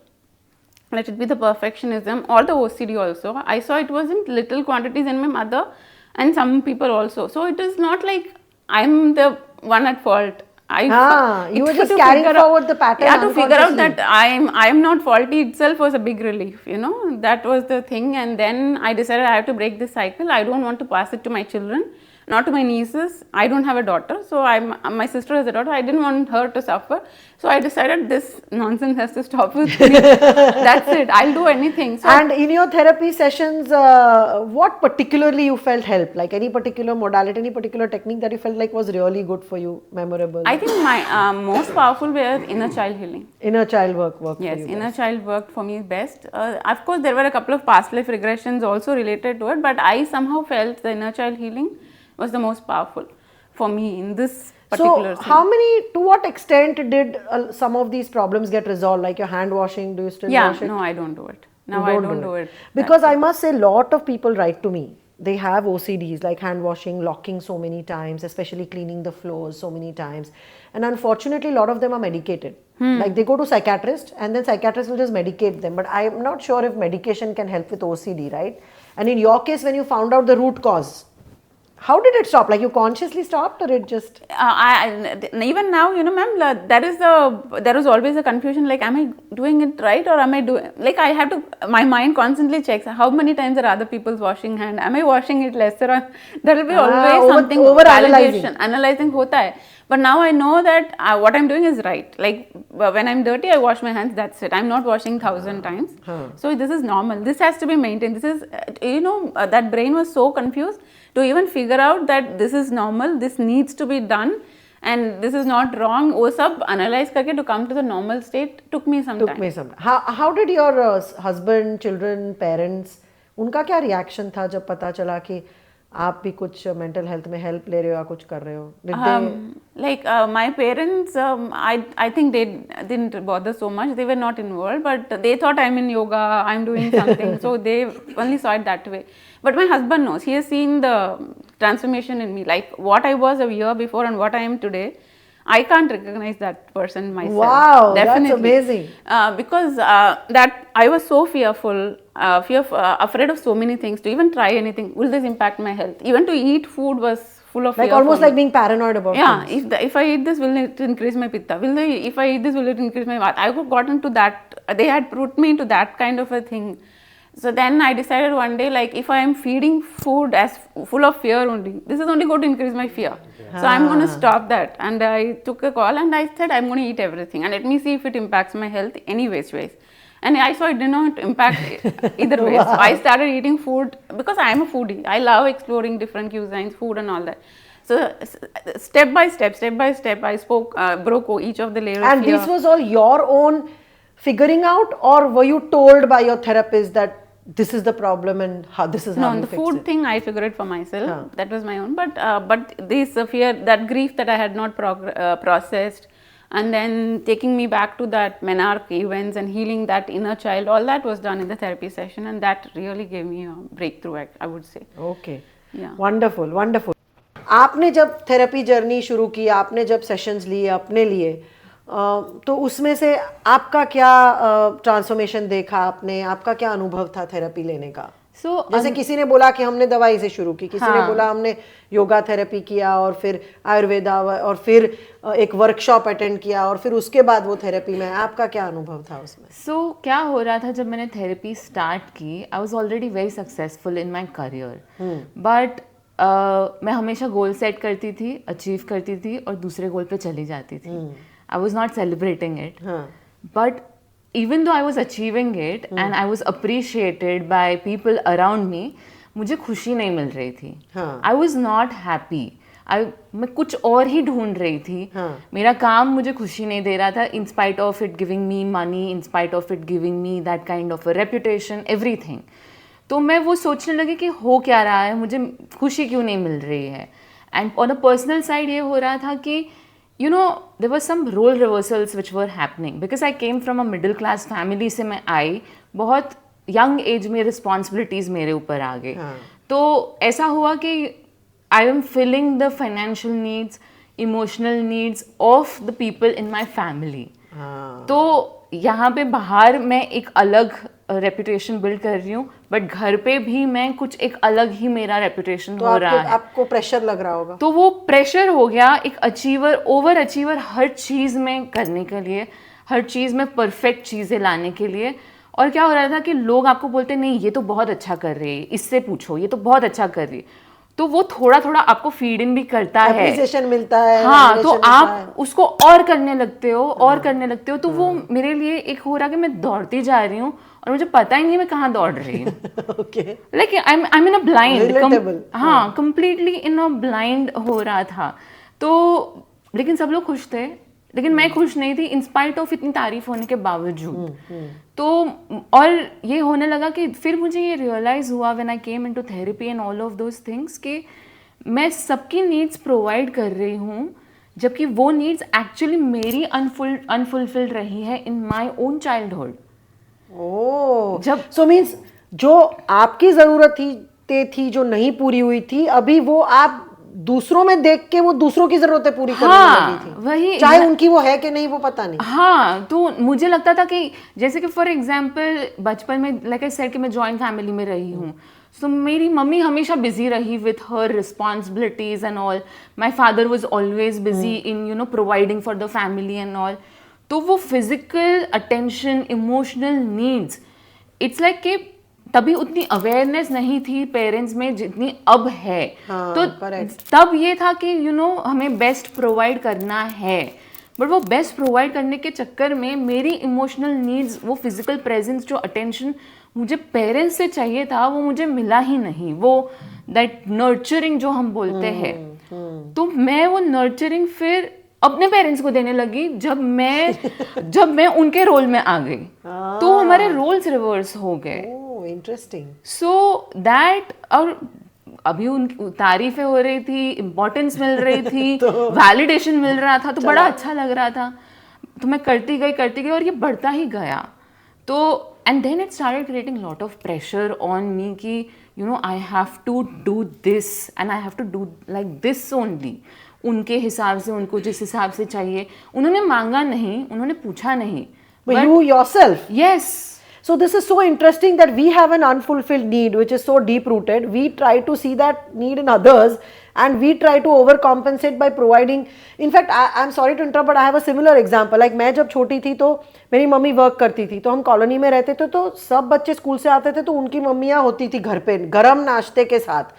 Let it be the perfectionism or the OCD also. I saw it was in little quantities in my mother and some people also. So it is not like I'm the one at fault. You were just carrying forward the pattern. Yeah, to figure out that I am not faulty itself was a big relief. That was the thing. And then I decided I have to break this cycle. I don't want to pass it to my children, not to my nieces. I don't have a daughter, so my sister has a daughter. I didn't want her to suffer, so I decided this nonsense has to stop with me. That's it. I'll do anything. So and in your therapy sessions, what particularly you felt help? Like any particular modality, any particular technique that you felt like was really good for you, memorable? I think my most powerful was inner child healing. Inner child work Yes, for you. inner child worked for me best. Of course, there were a couple of past life regressions also related to it, but I somehow felt the inner child healing was the most powerful for me in this particular So, to what extent did some of these problems get resolved? Like your hand washing, do you still wash it? No, I don't do it. Now I don't do it. Because I must say, a lot of people write to me. They have OCDs like hand washing, locking so many times, especially cleaning the floors so many times. And unfortunately, a lot of them are medicated. Like they go to psychiatrist and then psychiatrist will just medicate them. But I'm not sure if medication can help with OCD, right? And in your case, when you found out the root cause, how did it stop? Like you consciously stopped or it just... even now, ma'am, there is always a confusion, like am I doing it right or am I doing... Like I have to, my mind constantly checks how many times are other people's washing hand, am I washing it lesser? There will be always something analyzing hota hai. But now I know that what I'm doing is right. Like when I'm dirty, I wash my hands, that's it. I'm not washing 1,000 times. So this is normal. This has to be maintained. This is, that brain was so confused to even figure out that this is normal, this needs to be done and this is not wrong. वो सब analyze करके to come to the normal state took me some time. How did your husband, children, parents, उनका क्या reaction था जब पता चला कि आप भी कुछ mental health में help ले रहे हो या कुछ कर रहे हो? Like my parents, I think they didn't bother so much. They were not involved, but they thought I'm in yoga, I'm doing something. So they only saw it that way. But my husband knows. He has seen the transformation in me. Like what I was a year before and what I am today, I can't recognize that person myself. Wow, definitely. That's amazing. Because that I was so fearful, afraid of so many things, to even try anything. Will this impact my health? Even to eat food was full of like fear. Almost like being paranoid about things. If I eat this, will it increase my pitta? If I eat this, will it increase my vata? I got into that. They had put me into that kind of a thing. So then I decided one day, like if I am feeding food as full of fear only, this is only going to increase my fear. So I'm going to stop that. And I took a call and I said I'm going to eat everything and let me see if it impacts my health any ways. And I saw it did not impact either way. So I started eating food because I am a foodie. I love exploring different cuisines, food and all that. So step by step, I broke each of the layers. And this was all your own figuring out, or were you told by your therapist that this is the problem and how this is how you fix it? No, the food thing I figured it for myself. That was my own. But this fear, that grief that I had not processed, and then taking me back to that menarche events and healing that inner child, all that was done in the therapy session, and that really gave me a breakthrough, I would say. Okay, Yeah. Wonderful wonderful. आपने जब therapy journey शुरू की, आपने जब sessions लिए अपने लिए, तो उसमें से आपका क्या ट्रांसफॉर्मेशन देखा आपने, आपका क्या अनुभव था थेरेपी लेने का? जैसे किसी ने बोला कि हमने दवाई से शुरू की, किसी ने बोला हमने योगा थेरेपी किया और फिर आयुर्वेदा और फिर एक वर्कशॉप अटेंड किया और फिर उसके बाद वो थेरेपी में। आपका क्या अनुभव था उसमें? क्या हो रहा था जब मैंने थेरेपी स्टार्ट की, I was already very successful in my career, but मैं हमेशा गोल सेट करती थी, अचीव करती थी और दूसरे गोल पे चली जाती थी. I was not celebrating it, but even though I was achieving it and I was appreciated by people around me, मुझे खुशी नहीं मिल रही थी. I was not happy. मैं कुछ और ही ढूंढ रही थी. मेरा काम मुझे खुशी नहीं दे रहा था, in spite of it giving me money, in spite of it giving me that kind of a reputation, everything. तो मैं वो सोचने लगी कि हो क्या रहा है, मुझे खुशी क्यों नहीं मिल रही है. And on a personal side ये हो रहा था कि you know, there were some role reversals which were happening because I came from a middle class family से मैं आई, बहुत young age में responsibilities मेरे ऊपर आ गए. तो ऐसा हुआ कि I am filling the financial needs, emotional needs of the people in my family. तो यहाँ पे बाहर मैं एक अलग रेपुटेशन बिल्ड कर रही हूँ, बट घर पे भी मैं कुछ एक अलग ही मेरा रेपुटेशन हो रहा है. आपको प्रेशर लग रहा होगा. तो वो प्रेशर हो गया एक अचीवर, ओवर अचीवर, हर चीज में करने के लिए, हर चीज में परफेक्ट चीजें लाने के लिए. और क्या हो रहा था कि लोग आपको बोलते नहीं ये तो बहुत अच्छा कर रही है, इससे पूछो, ये तो बहुत अच्छा कर रही है. तो वो थोड़ा थोड़ा आपको फीड इन भी करता है, एप्रिसिएशन मिलता है. हाँ, तो आप उसको और करने लगते हो, और करने लगते हो. तो वो मेरे लिए एक हो रहा कि मैं दौड़ती जा रही हूँ और मुझे पता ही नहीं मैं कहाँ दौड़ रही हूँ. Like I am in a blind, हाँ, कंप्लीटली इन अ ब्लाइंड हो रहा था. तो लेकिन सब लोग खुश थे, लेकिन मैं खुश नहीं थी, इन स्पाइट ऑफ इतनी तारीफ होने के बावजूद. तो और ये होने लगा कि फिर मुझे ये रियलाइज हुआ when I came into therapy and all of those things कि मैं सबकी नीड्स प्रोवाइड कर रही हूँ, जबकि वो नीड्स एक्चुअली मेरी अनफुलफिल्ड रही है इन माय ओन चाइल्डहुड. जब सो मीन्स जो आपकी जरूरत थी जो नहीं पूरी हुई थी, अभी वो आप दूसरों में देख के वो दूसरों की जरूरतें पूरी करने लगी थी. वही, चाहे उनकी वो है कि नहीं वो पता नहीं. हाँ, तो मुझे लगता था कि जैसे कि फॉर एग्जांपल बचपन में लाइक आई सेड कि मैं जॉइंट फैमिली में रही हूँ, सो मेरी मम्मी हमेशा बिजी रही with her responsibilities and all. My father was always busy in you know providing for the family and all. तो वो physical attention, emotional needs, it's like कि तभी उतनी अवेयरनेस नहीं थी पेरेंट्स में जितनी अब है. तो तब ये था कि यू नो हमें बेस्ट प्रोवाइड करना है, बट वो बेस्ट प्रोवाइड करने के चक्कर में मेरी इमोशनल नीड्स, वो फिजिकल प्रेजेंस, जो अटेंशन मुझे पेरेंट्स से चाहिए था, वो मुझे मिला ही नहीं. वो दैट नर्चरिंग जो हम बोलते हैं, तो मैं वो नर्चरिंग फिर अपने पेरेंट्स को देने लगी जब मैं उनके रोल में आ गई. तो हमारे रोल्स रिवर्स हो गए. इंटरेस्टिंग. सो दैट, और अभी उनकी तारीफें हो रही थी, इम्पोर्टेंस मिल रही थी, वैलिडेशन मिल रहा था, तो बड़ा अच्छा लग रहा था. तो मैं करती गई और ये बढ़ता ही गया. तो and then it started creating lot of pressure on me कि you know I have to do this and I have to do like this only. उनके हिसाब से, उनको जिस हिसाब से चाहिए. उन्होंने मांगा नहीं, उन्होंने पूछा नहीं, but you yourself. Yes. So this is so interesting that we have an unfulfilled need which is so deep rooted. We try to see that need in others and we try to overcompensate by providing. In fact, I'm sorry to interrupt, but I have a similar example. Like मैं जब छोटी थी तो मेरी mummy work करती थी, तो हम कॉलोनी में रहते थे, तो सब बच्चे स्कूल से आते थे तो उनकी मम्मियाँ होती थी घर पे गरम नाश्ते के साथ.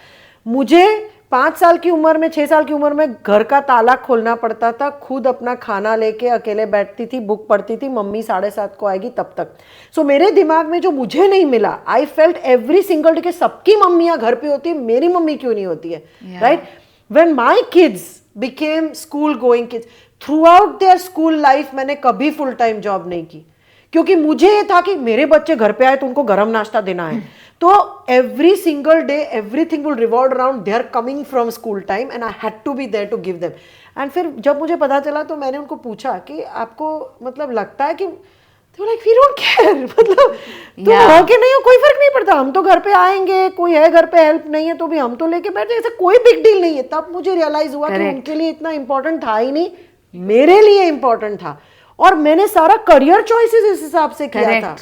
मुझे 5 साल की उम्र में, 6 साल की उम्र में घर का ताला खोलना पड़ता था, खुद अपना खाना लेके अकेले बैठती थी, बुक पढ़ती थी, मम्मी 7:30 को आएगी तब तक. सो मेरे दिमाग में जो मुझे नहीं मिला, I felt every single day कि सबकी मम्मियाँ घर पे होती है, मेरी मम्मी क्यों नहीं होती है. Right. When my kids became school going kids, throughout their school life मैंने कभी फुल टाइम जॉब नहीं की, क्योंकि मुझे ये था कि मेरे बच्चे घर पे आए तो उनको गर्म नाश्ता देना है. तो every single day everything will revolve around they are coming from school time and I had to be there to give them. And फिर जब मुझे पता चला तो मैंने उनको पूछा कि आपको मतलब लगता है कि they were like we don't care मतलब तुम हो कि नहीं हो कोई फर्क नहीं पड़ता, हम तो घर पे आएंगे, कोई है घर पे हेल्प नहीं है तो भी हम तो लेके बैठ जाएंगे, ऐसा कोई बिग डील नहीं है. तब मुझे रियलाइज हुआ कि उनके लिए इतना इंपॉर्टेंट था ही नहीं, मेरे लिए इंपॉर्टेंट था और मैंने सारा करियर चॉइसेस इस हिसाब से किया था.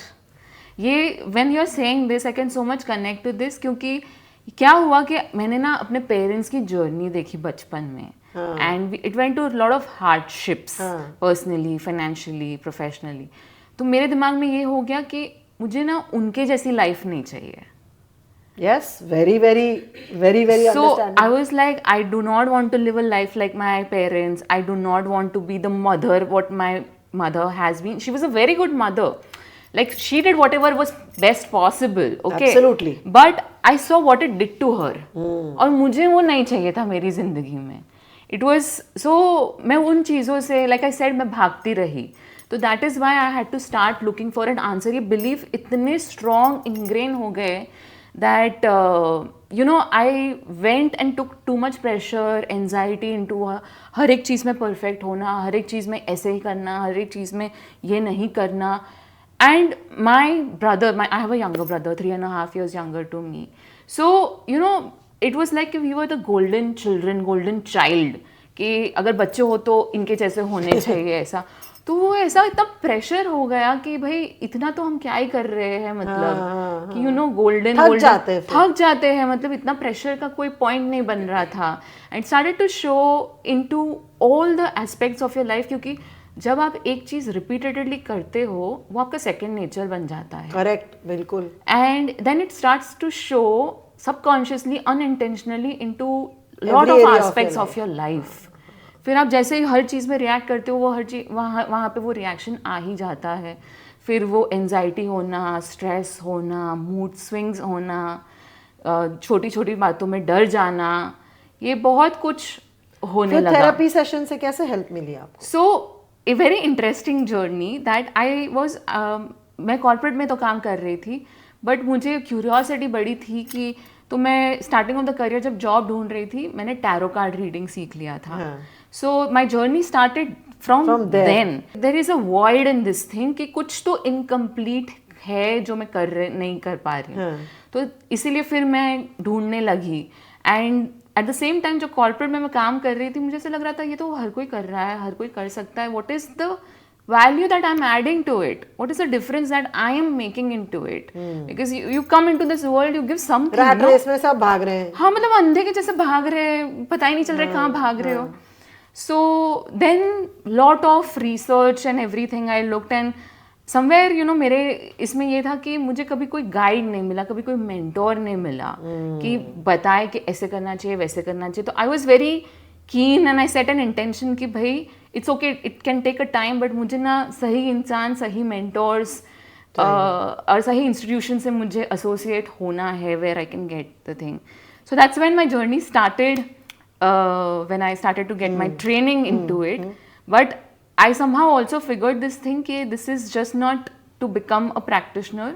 ये when you are saying this I can so much connect to this, क्योंकि क्या हुआ कि मैंने ना अपने पेरेंट्स की जर्नी देखी बचपन में and it went to lot of hardships personally, financially, professionally. तो मेरे दिमाग में ये हो गया कि मुझे ना उनके जैसी लाइफ नहीं चाहिए. Yes, very So understandable. I was like, I do not want to live a life like my parents. I do not want to be the mother what my mother has been. She was a very good mother. Like she did whatever was best possible. Okay. Absolutely. But I saw what it did to her. और मुझे वो नहीं चाहिए था मेरी जिंदगी में. It was so मैं उन चीज़ों से like I said मैं भागती रही. तो that is why I had to start looking for an answer. ये belief इतने strong ingrain हो गए that you know I went and took too much pressure, anxiety into हर एक चीज़ में perfect होना, हर एक चीज़ में ऐसे ही करना, हर एक चीज़ में ये नहीं करना. And my brother, I have a younger brother, 3.5 years younger to me. So you know it was like we were the golden children, golden child कि अगर बच्चे हो तो इनके जैसे होने चाहिए ऐसा. तो वो ऐसा इतना प्रेशर हो गया कि भाई इतना तो हम क्या ही कर रहे हैं मतलब कि यू नो गोल्डन थक जाते हैं मतलब इतना प्रेशर का कोई पॉइंट नहीं बन रहा था. And started to show into all the aspects of your life, क्योंकि जब आप एक चीज रिपीटेडली करते हो वो आपका सेकंड नेचर बन जाता है. करेक्ट, बिल्कुल. And then it starts to show subconsciously, unintentionally into lot of aspects of your life. फिर आप जैसे ही हर चीज़ में रिएक्ट करते हो वो हर चीज़ वहाँ पे वो रिएक्शन आ ही जाता है. फिर वो एंजाइटी होना, स्ट्रेस होना, मूड स्विंग्स होना, छोटी छोटी बातों में डर जाना, ये बहुत कुछ होने लगा. थेरेपी सेशन से कैसे हेल्प मिली आपको? So a very interesting journey that I was, मैं कॉर्पोरेट में तो काम कर रही थी बट मुझे क्यूरियोसिटी बड़ी थी कि तो मैं स्टार्टिंग ऑफ द करियर जब जॉब ढूंढ रही थी मैंने टैरो कार्ड रीडिंग सीख लिया था. So my journey started from then. There is a void in this thing कि कुछ तो incomplete है जो मैं नहीं कर पा रही हूँ. तो इसीलिए फिर मैं ढूंढने लगी. And at the same time जो कॉर्पोरेट में मैं काम कर रही थी मुझे ऐसा लग रहा था ये तो हर कोई कर रहा है, हर कोई कर सकता है. What is the value that I'm adding to it? What is the difference that I am making into it? Because you come into this world, you give something. Rat race में सब भाग रहे हैं. हाँ मतलब अंधे के जैसे भाग रहे हैं, पता ही नहीं चल रहा है कहाँ भाग रहे हो. So then lot of research and everything I looked and somewhere you know मेरे इसमें ये था कि मुझे कभी कोई गाइड नहीं मिला, कभी कोई मेंटोर नहीं मिला कि बताए कि ऐसे करना चाहिए वैसे करना चाहिए. तो I was very keen and I set an intention कि भाई it's okay, it can take a time but मुझे ना सही इंसान, सही मेंटोर्स और सही इंस्टीट्यूशन से मुझे एसोसिएट होना है where I can get the thing. So that's when my journey started. When I started to get my training into it, but I somehow also figured this thing कि this is just not to become a practitioner,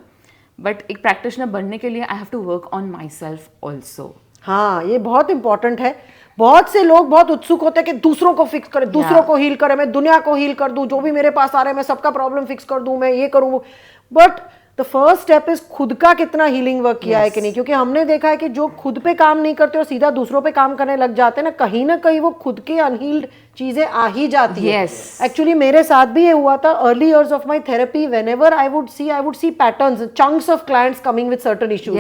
but एक practitioner बनने के लिए I have to work on myself also. हाँ, ये बहुत important है. बहुत से लोग बहुत उत्सुक होते हैं कि दूसरों को फिक्स करें, दूसरों को हील करें, मैं दुनिया को हील कर दूं, जो भी मेरे पास आ रहा है मैं सबका प्रॉब्लम फिक्स कर दूं, मैं ये करूं. But the first step is खुद का कितना हीलिंग वर्क किया है कि नहीं. क्योंकि हमने देखा है कि जो खुद पे काम नहीं करते और सीधा दूसरों पे काम करने लग जाते हैं ना कहीं वो खुद के अनहील्ड चीजें आ ही जाती है. एक्चुअली मेरे साथ भी ये हुआ था. Early years of my therapy, whenever I would see patterns, chunks of clients coming with certain issues.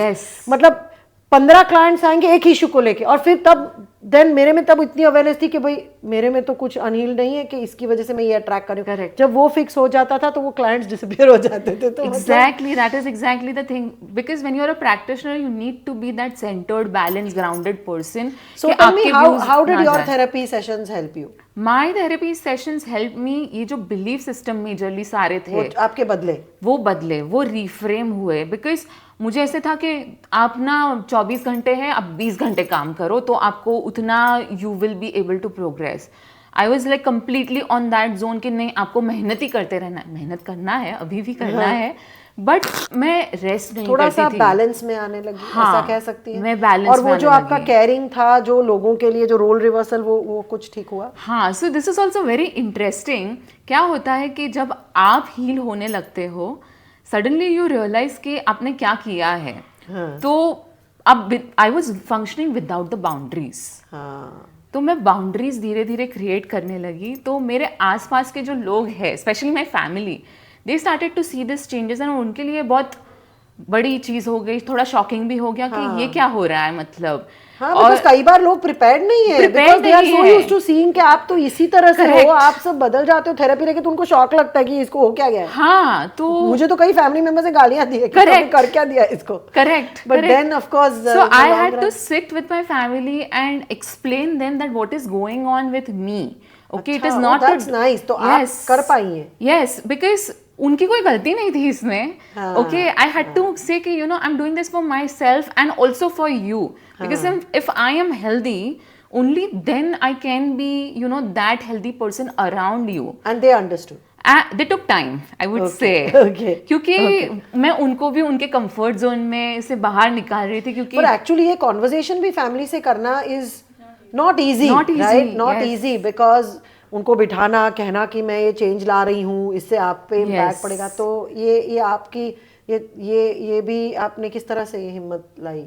मतलब 15 क्लाइंट्स आएंगे एक इशू को लेके, और फिर तब देन मेरे में तब इतनी अवेयरनेस थी कि भाई मेरे में तो कुछ अनहील्ड नहीं है कि इसकी वजह से मैं ये अट्रैक्ट कर रही हूँ. जब वो फिक्स हो जाता था तो वो क्लाइंट्स डिसअपीयर हो जाते थे. तो exactly that is exactly the thing, because when you are a practitioner you need to be that centered, balanced, grounded person. So tell me how did your therapy sessions help you? My therapy sessions helped me. ये जो belief system majorly सारे थे आपके बदले, वो reframe हुए. Because मुझे ऐसे था कि आप ना 24 घंटे हैं, आप 20 घंटे काम करो तो आपको उतना you will be able to progress. I was like completely on that zone कि नहीं, आपको मेहनत ही करते रहना है. मेहनत करना है, अभी भी करना है, बट मैं रेस्ट नहीं थोड़ा करती सा थी। बैलेंस में आने लगी, हाँ, ऐसा कह सकती है। मैं बैलेंस और में वो जो आने आपका लगी। केयरिंग था, जो लोगों के लिए जो रोल रिवर्सल, वो कुछ ठीक हुआ? हाँ, so this is also very interesting. क्या होता है कि जब आप हील होने लगते हो, सडनली यू रियलाइज कि आपने क्या किया है। तो अब I was functioning without the boundaries. हाँ, तो मैं बाउंड्रीज धीरे धीरे क्रिएट करने लगी। तो मेरे आसपास के जो लोग हैं, specially my family, they started to see this changes, and उनके लिए बहुत बड़ी चीज़ हो गई, थोड़ा शॉकिंग भी हो गया कि ये क्या हो रहा है, मतलब। हाँ, बिकॉज कई बार लोग प्रिपेयर्ड नहीं है, Prepared बिकॉज दे आर नहीं सो है। यूज्ड टू सीइंग कि आप तो इसी तरह से हो, Correct. आप सब बदल जाते हो थेरेपी लेके, तो उनको शॉक लगता है कि इसको हो क्या गया है। हाँ, तो मुझे तो कई फैमिली मेंबर से गालियां दी है कि Correct. तुमने कर क्या दिया इसको। Correct. But correct. then, of course, so the I long had to run- sit with my family and explain them that what is going on with me. Okay, it अच्छा, is not that's nice. तो आप कर पाई हैं। Yes, because उनकी कोई गलती नहीं थी इसमें. हाँ, Okay, I had to say कि I'm doing this for myself and also for you. Because if I am healthy, only then I can be that healthy person around you. And they understood. They took time, I would say. Okay. क्योंकि मैं उनको भी उनके comfort zone में से बाहर निकाल रही थी, क्योंकि पर एक्चुअली ये कॉन्वर्सेशन भी फैमिली से करना is not easy, right? Not easy, because उनको बिठाना, कहना कि मैं ये चेंज ला रही हूँ, इससे आप पे इम्पैक्ट पड़ेगा। तो ये आपकी ये भी आपने किस तरह से ये हिम्मत लाई?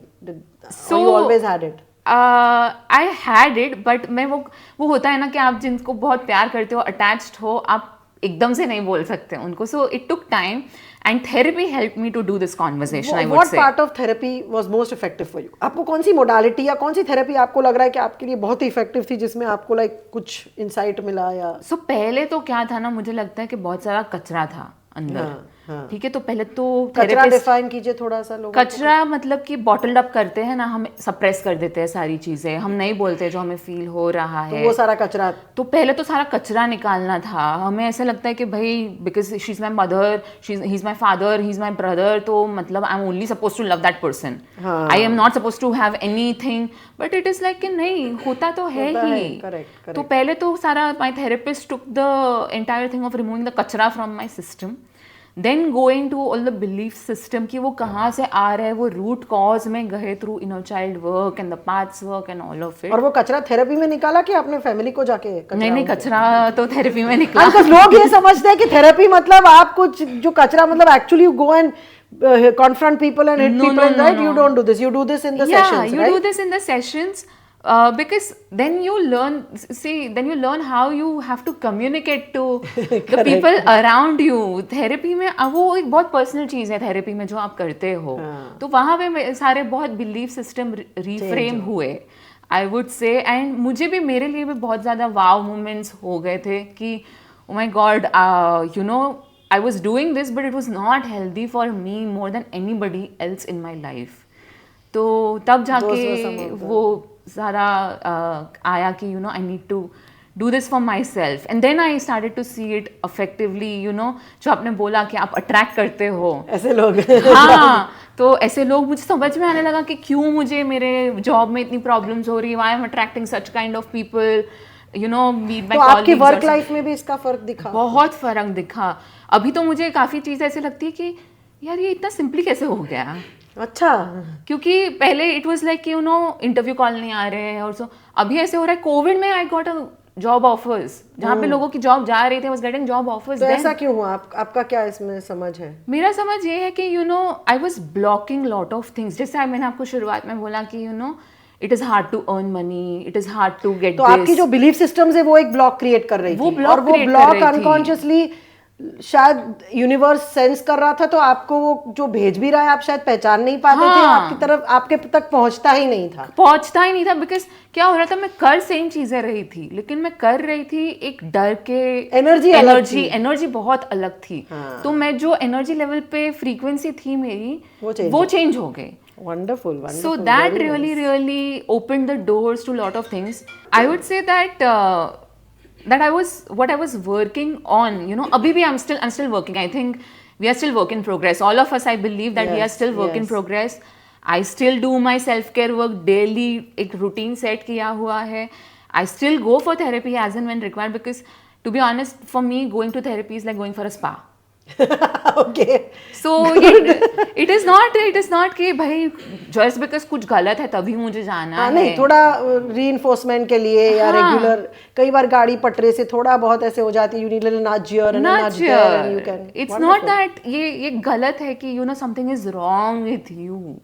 So you always had it? I had it, but मैं वो होता है ना कि आप जिनको बहुत प्यार करते हो, अटैच्ड हो, आप एकदम से नहीं बोल सकते उनको. So it took time and therapy help me to do this conversation. I would say what part of therapy was most effective for you? आपको कौन सी मोडालिटी या कौन सी थेरेपी आपको लग रहा है कि आपके लिए बहुत ही इफेक्टिव थी, जिसमें आपको लाइक कुछ इंसाइट मिला? या सो पहले तो क्या था ना, मुझे लगता है कि बहुत सारा कचरा था अंदर. ठीक है, तो पहले तो कचरा डिफाइन कीजिए थोड़ा सा लोगों को. कचरा मतलब कि बॉटल्ड अप करते हैं ना, हम सप्रेस कर देते हैं सारी चीजें, हम नहीं बोलते जो हमें फील हो रहा है. तो वो सारा कचरा, तो पहले तो सारा कचरा निकालना था. हमें ऐसा लगता है कि भाई because she is my mother, he is my father, he is my brother, तो मतलब I am only suppose to love that person, I am not suppose to have anything. But it is like कि नहीं, होता तो है ही. तो पहले तो सारा my therapist took the entire thing of removing the kachra from my system. Then going to all the belief system कि वो कहाँ से आ रहा है, वो रूट कॉज में गए through inner child work and the paths work and all of it. और वो कचरा थेरेपी में निकाला कि आपने फैमिली को जाके? नहीं, कचरा तो थेरेपी में निकला. कुछ लोग ये समझते हैं कि थेरेपी मतलब आप कुछ जो कचरा, मतलब actually you go and confront people and hit people, right? You don't do this. You do this in the sessions, right? Yeah, you do this in the sessions. Because then you learn, then you learn how you have to communicate to the people around you. Therapy में वो एक बहुत personal चीज़ है therapy में जो आप करते हो. तो वहाँ पे सारे बहुत बिलीफ सिस्टम रिफ्रेम हुए, आई वुड से. एंड मुझे भी, मेरे लिए भी बहुत ज़्यादा वाव मोमेंट्स हो गए थे कि oh my God, I was doing this but it was not healthy for me more than anybody else in my life. तो तब जाके वो सारा आया कि I need to do this for my self. And then I started to see it effectively. जो आपने बोला कि आप अट्रैक्ट करते हो ऐसे लोग. हाँ, तो ऐसे लोग मुझे समझ में आने लगा कि क्यों मुझे मेरे जॉब में इतनी प्रॉब्लम्स हो रही है, why I am attracting such kind of people. तो आपकी वर्क लाइफ में भी इसका फर्क दिखा? बहुत फर्क दिखा. अभी तो मुझे काफ़ी चीज़ ऐसे लगती है कि यार ये इतना सिंपली कैसे हो गया. अच्छा, क्योंकि पहले इट वाज लाइक कि इंटरव्यू कॉल नहीं आ रहे हैं, और सो अभी ऐसे हो रहा है. कोविड में I got a job offers, जहाँ पे लोगों की जॉब जा रही थी, वाज गेटिंग जॉब ऑफर्स. तो ऐसा क्यों हुआ? आपका क्या इसमें समझ है? मेरा समझ ये है कि I was blocking lot of things. जैसे मैंने आपको शुरुआत में बोला कि it is hard to earn money, it is hard to get. तो आपकी जो बिलीफ सिस्टम्स है वो एक ब्लॉक क्रिएट कर रही थी, और वो ब्लॉक अनकॉन्शियसली शायद यूनिवर्स सेंस कर रहा था. तो आपको वो जो भेज भी रहा है आप शायद पहचान नहीं पाते थे, आपकी तरफ, आपके तक पहुंचता ही नहीं था. बिकॉज क्या हो रहा था, मैं कर सेम चीजें रही थी, लेकिन मैं कर रही थी एक डर के. एनर्जी बहुत अलग थी. तो मैं जो एनर्जी लेवल पे फ्रीक्वेंसी थी मेरी, वो चेंज हो गई. Wonderful. So that really opened the doors to a lot of things. I would say that what I was working on, abhi bhi I'm still working. I think we are still work in progress. All of us, I believe that we are still work in progress. I still do my self-care work daily. एक routine set किया हुआ है. I still go for therapy as and when required, because to be honest, for me, going to therapy is like going for a spa. Okay. So it is not कि भाई just because कुछ गलत है तभी मुझे जाना हाँ है. नहीं, थोड़ा reinforcement के लिए या regular, कई बार गाड़ी पटरे से थोड़ा बहुत ऐसे हो जाती है, you need a little nudge here and a nudge there and you can. It's not that ये गलत है कि you know something is wrong with you.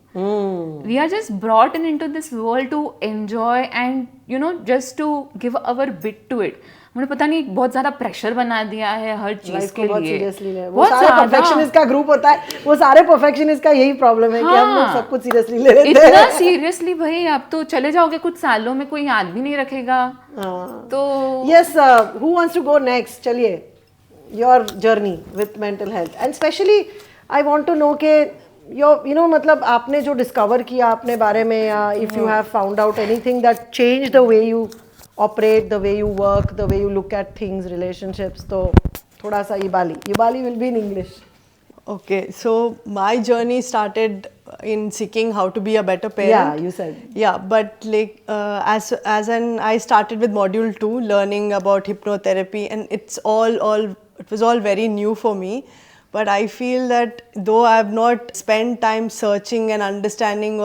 We are just brought into this world to enjoy and you know just to give our bit to it. मुझे पता नहीं बहुत ज्यादा pressure बना दिया है हर चीज के बहुत लिए. सीरियसली ले, वो सारे परफेक्शनिस्ट का ग्रुप होता है, वो सारे परफेक्शनिस्ट का यही प्रॉब्लम है कि हम लोग सब कुछ सीरियसली ले लेते हैं. इतना सीरियसली भाई, आप तो चले जाओगे कुछ सालों में, कोई याद भी नहीं रखेगा. तो yes, who wants to go next? चलिए, your journey with mental health and specially I want to know के you know मतलब आपने जो डिस्कवर किया अपने बारे में, या if you have found out anything that change the way you operate, the way you work, the way you look at things, relationships. So thoda sa Yibali will be in English. Okay, so my journey started in seeking how to be a better parent. Yeah, you said. Yeah, but like I started with module 2, learning about hypnotherapy, and it was all very new for me. But I feel that though I have not spent time searching and understanding,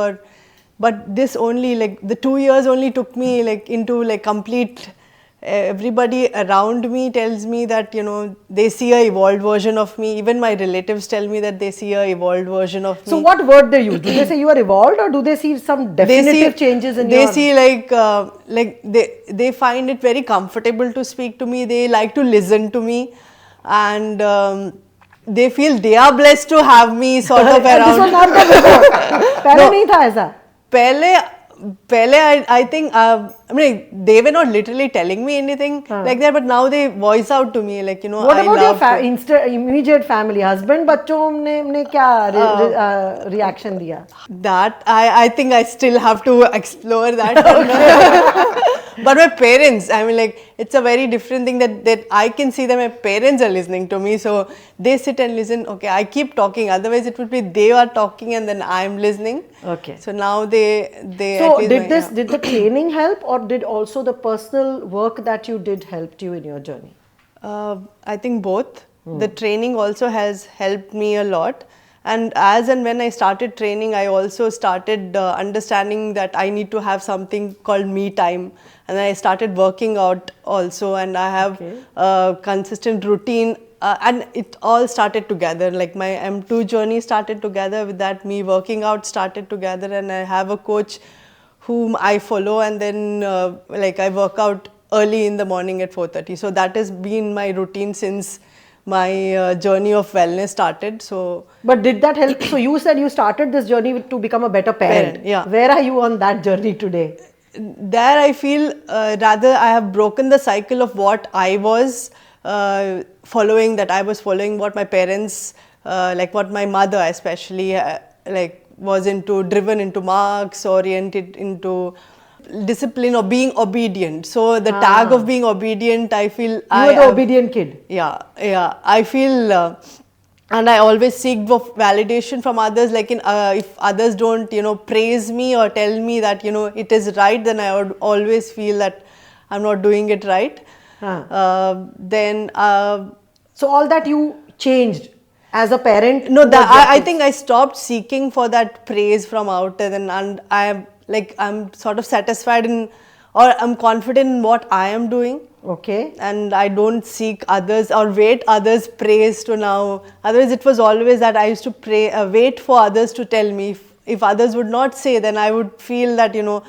but this only like the 2 years only took me like into like complete. Everybody around me tells me that you know they see a evolved version of me. Even my relatives tell me that they see a evolved version of me. So what word they use? Do they say you are evolved, or do they see some definitive changes in they your? See like they find it very comfortable to speak to me. They like to listen to me, and they feel they are blessed to have me sort of around. This was not the before. पहले नहीं था ऐसा. पहले I think I mean they were not literally telling me anything like that, but now they voice out to me like you know. What about your immediate family, husband, बच्चों ने क्या reaction दिया? That I think I still have to explore that. But my parents, I mean like it's a very different thing that I can see that my parents are listening to me, so they sit and listen. Okay, I keep talking, otherwise it would be they are talking and then I'm listening. Okay. So now they so did the training help, or did also the personal work that you did helped you in your journey? I think both. The training also has helped me a lot. And as and when I started training, I also started understanding that I need to have something called me time. And I started working out also, and I have a consistent routine. And it all started together. Like my M2 journey started together with that. Me working out started together, and I have a coach whom I follow, and then like I work out early in the morning at 4:30. So that has been my routine since my journey of wellness started. So but did that help? So you said you started this journey to become a better parent. Yeah. Where are you on that journey today? There I feel rather I have broken the cycle of what I was following, that I was following what my parents like what my mother especially like was driven into marks, oriented into discipline or being obedient. So the tag of being obedient, I feel you were the obedient kid. Yeah, I feel and I always seek validation from others, like if others don't you know praise me or tell me that you know it is right, then I would always feel that I'm not doing it right. Then so all that you changed as a parent? No, I think I stopped seeking for that praise from out there, and I'm sort of satisfied in, or I'm confident in what I am doing. Okay. And I don't seek others or wait others praise to now. Otherwise it was always that I used to wait for others to tell me. If others would not say, then I would feel that you know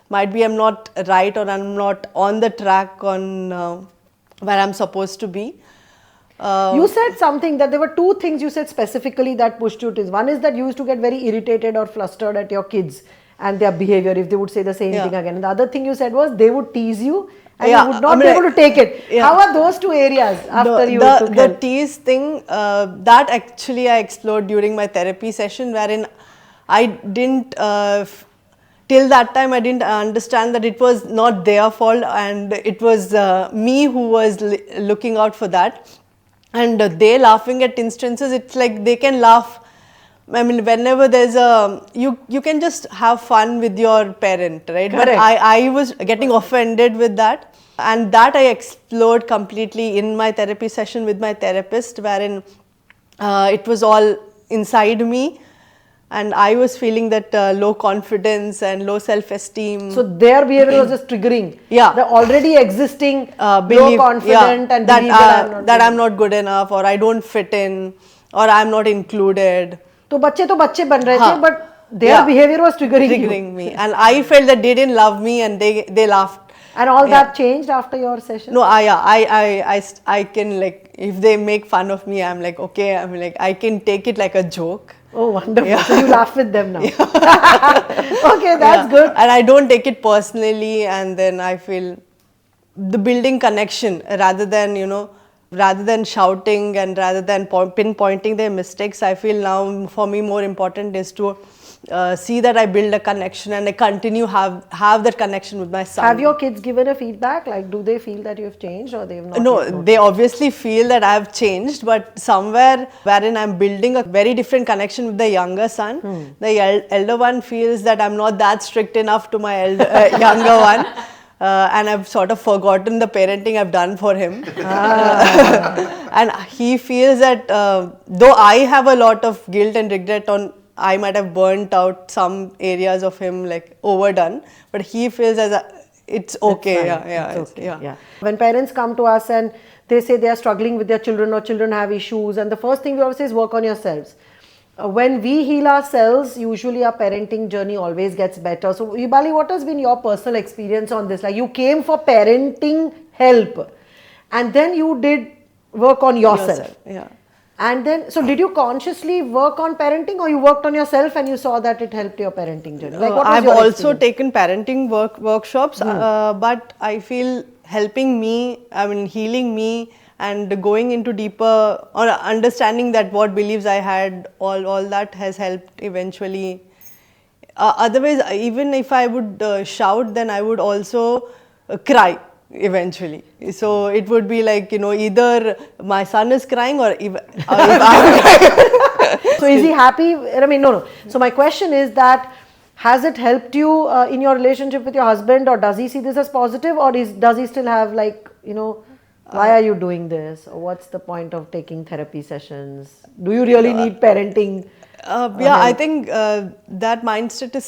might be I'm not right, or I'm not on the track on where I'm supposed to be. You said something, that there were two things you said specifically that pushed you to. One is that you used to get very irritated or flustered at your kids and their behavior if they would say the same thing again. And the other thing you said was they would tease you and you would not be able to take it. How are those two areas after you took the tease thing, that actually I explored during my therapy session, wherein I didn't till that time I didn't understand that it was not their fault, and it was me who was looking out for that. And they laughing at instances, it's like they can laugh. I mean, whenever there's you can just have fun with your parent, right? Correct. But I was getting offended with that, and that I explored completely in my therapy session with my therapist, wherein it was all inside me, and I was feeling that low confidence and low self-esteem. So their behavior was just triggering. Yeah. The already existing low belief, confident and that belief that I'm not good enough, or I don't fit in, or I'm not included. तो बच्चे बन रहे थे, हाँ. but their behavior was triggering me, and I felt that they didn't love me, and they laughed. And all that changed after your session? No, I can, like, if they make fun of me, I'm like, okay, I'm like, I can take it like a joke. Oh, wonderful. So you laugh with them now. Okay, that's good. And I don't take it personally, and then I feel the building connection rather than shouting and rather than pinpointing their mistakes. I feel now for me more important is to see that I build a connection and I continue have that connection with my son. Have your kids given a feedback? Like, do they feel that you've changed, or they've not? No, they obviously feel that I've changed, but somewhere wherein I'm building a very different connection with the younger son, the elder one feels that I'm not that strict enough to my younger one. And I've sort of forgotten the parenting I've done for him. And he feels that though I have a lot of guilt and regret on I might have burnt out some areas of him, like overdone, but he feels as it's okay. Yeah. When parents come to us and they say they are struggling with their children or children have issues, and the first thing we always say is work on yourselves. When we heal ourselves, usually our parenting journey always gets better. So, Yibali, what has been your personal experience on this? Like, you came for parenting help, and then you did work on yourself. Yeah. And then, so did you consciously work on parenting, or you worked on yourself and you saw that it helped your parenting journey? Like, what was I've your also experience? taken parenting workshops, but I feel helping me, healing me, and going into deeper or understanding that what beliefs I had, all that has helped eventually. Otherwise, even if I would shout, then I would also cry eventually. So it would be like, either my son is crying or if I'm crying. So is he happy? No. So my question is that, has it helped you in your relationship with your husband, or does he see this as positive, or does he still have why are you doing this? Or what's the point of taking therapy sessions? Do you really need parenting? I think that mindset is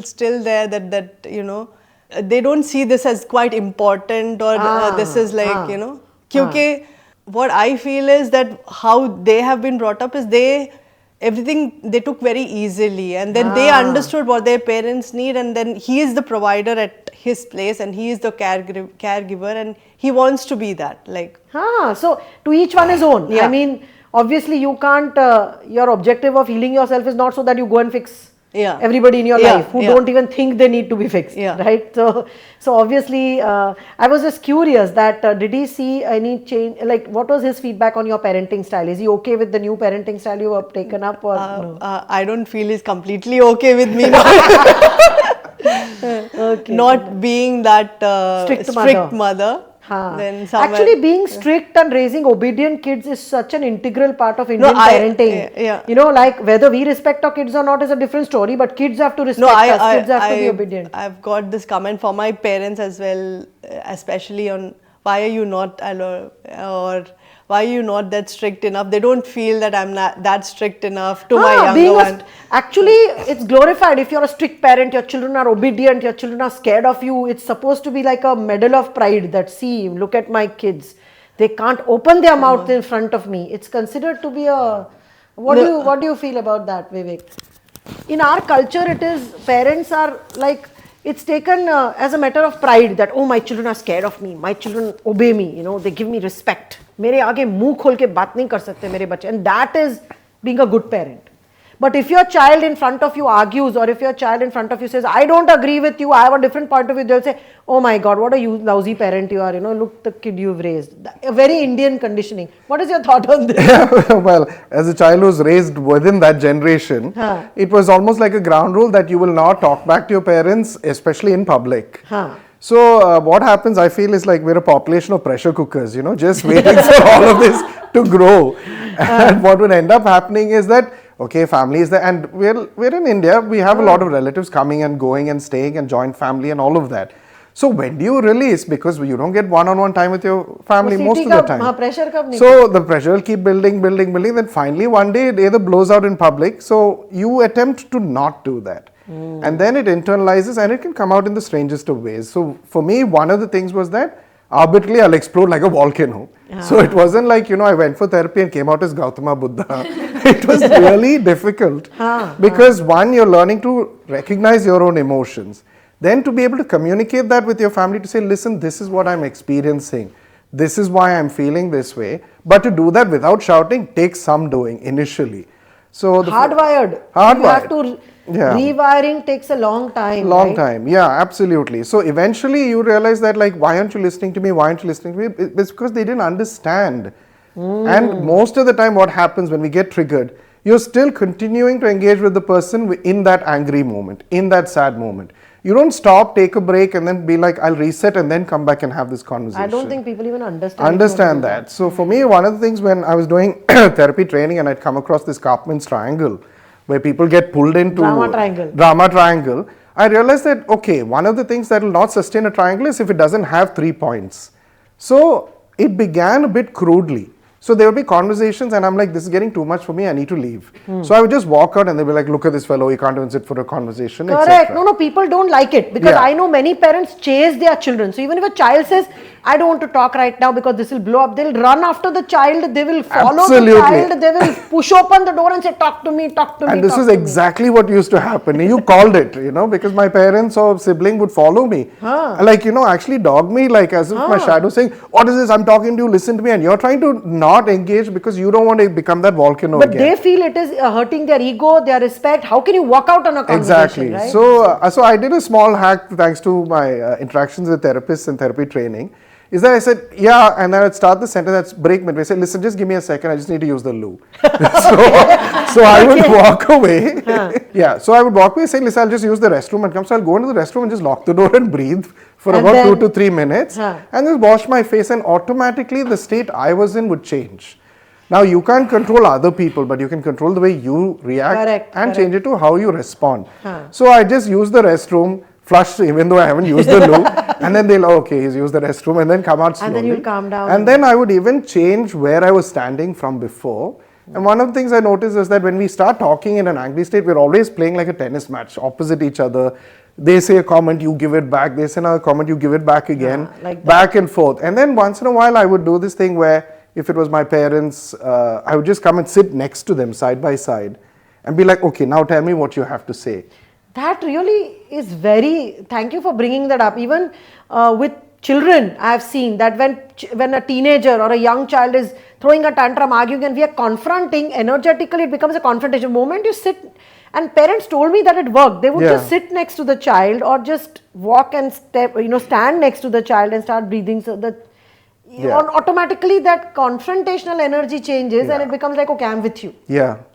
still there, that they don't see this as quite important, or this is like, because what I feel is that how they have been brought up is everything they took very easily, and then they understood what their parents need, and then he is the provider at his place, and he is the caregiver, and he wants to be that. So to each one his own. Yeah. Obviously you can't, your objective of healing yourself is not so that you go and fix everybody in your life who don't even think they need to be fixed, right? So obviously, I was just curious that did he see any change? Like, what was his feedback on your parenting style? Is he okay with the new parenting style you have taken up, or no? I don't feel he's completely okay with me not being that strict mother. Then actually, being strict and raising obedient kids is such an integral part of Indian parenting. Like, whether we respect our kids or not is a different story, but kids have to respect us. Kids have to be obedient. I've got this comment from my parents as well, especially on why are you not, or why are you not that strict enough? They don't feel that I'm not that strict enough to my younger one. Actually, it's glorified. If you're a strict parent, your children are obedient, your children are scared of you. It's supposed to be like a medal of pride that, see, look at my kids. They can't open their mouth in front of me. It's considered to be a... What do you feel about that, Vivek? In our culture, it is, parents are like, it's taken as a matter of pride that, oh, my children are scared of me, my children obey me, they give me respect. मेरे आगे मुंह खोल के बात नहीं कर सकते मेरे बच्चे, and that is being a good parent. But if your child in front of you argues, or if your child in front of you says, I don't agree with you, I have a different point of view, they'll say, oh my God, what a lousy parent you are, look the kid you've raised. A very Indian conditioning. What is your thought on this? Well, as a child who was raised within that generation, it was almost like a ground rule that you will not talk back to your parents, especially in public. So what happens, I feel, is like we're a population of pressure cookers, just waiting for all of this to grow. And what would end up happening is that, okay, family is there, and we're in India, we have a lot of relatives coming and going and staying, and joint family and all of that. So when do you release? Because you don't get one-on-one time with your family वो most CT of the कब- time. हाँ, pressure कब नहीं So the pressure will keep building. Then finally one day it either blows out in public. So you attempt to not do that. And then it internalizes and it can come out in the strangest of ways. So for me, one of the things was that arbitrarily I'll explode like a volcano. So it wasn't like, I went for therapy and came out as Gautama Buddha. It was really difficult. Because one, you're learning to recognize your own emotions. Then to be able to communicate that with your family to say, listen, this is what I'm experiencing. This is why I'm feeling this way. But to do that without shouting takes some doing initially. So hardwired. You have to rewiring takes a long time. Long time, yeah, absolutely. So eventually you realize that like, why aren't you listening to me? Why aren't you listening to me? It's because they didn't understand. And most of the time what happens when we get triggered, you're still continuing to engage with the person in that angry moment, in that sad moment. You don't stop, take a break and then be like, I'll reset and then come back and have this conversation. I don't think people even understand that. So for me, one of the things when I was doing therapy training and I'd come across this Kaufman's triangle, where people get pulled into drama triangle, I realized that, okay, one of the things that will not sustain a triangle is if it doesn't have 3 points. So it began a bit crudely. So there would be conversations and I'm like, this is getting too much for me, I need to leave. So I would just walk out and they'd be like, look at this fellow, he can't even sit for a conversation, Correct. No, people don't like it because I know many parents chase their children. So even if a child says, I don't want to talk right now because this will blow up, they'll run after the child, they will follow the child, they will push open the door and say, talk to me, talk to me. And this is exactly what used to happen. You called it, because my parents or sibling would follow me. Like, actually dog me, like as if my shadow saying, what is this, I'm talking to you, listen to me, and you're trying to not engage because you don't want to become that volcano but again. They feel it is hurting their ego, their respect. How can you walk out on a conversation? Exactly. Right? So I did a small hack thanks to my interactions with therapists and therapy training. Is that I said, yeah, and then I'd start the sentence, that's break midway. I said, listen, just give me a second, I just need to use the loo. so I would walk away. So I would walk away saying, listen, I'll just use the restroom and come. So I'll go into the restroom and just lock the door and breathe for about 2 to 3 minutes and just wash my face, and automatically the state I was in would change. Now you can't control other people, but you can control the way you react and change it to how you respond. So I just use the restroom, flush even though I haven't used the loo, and then they'll, okay, he's used the restroom, and then come out slowly. And then you'll calm down. And then I would even change where I was standing from before. And one of the things I noticed is that when we start talking in an angry state, we're always playing like a tennis match, opposite each other. They say a comment, you give it back. They say another comment, you give it back again. Like back and forth. And then once in a while, I would do this thing where if it was my parents, I would just come and sit next to them side by side and be like, okay, now tell me what you have to say. That really is very, thank you for bringing that up. Even with children, I have seen that when a teenager or a young child is throwing a tantrum, arguing, and we are confronting, energetically it becomes a confrontation. The moment you sit, and parents told me that it worked. They would just sit next to the child or just walk and step, stand next to the child and start breathing, so that automatically that confrontational energy changes and it becomes like, okay, I'm with you.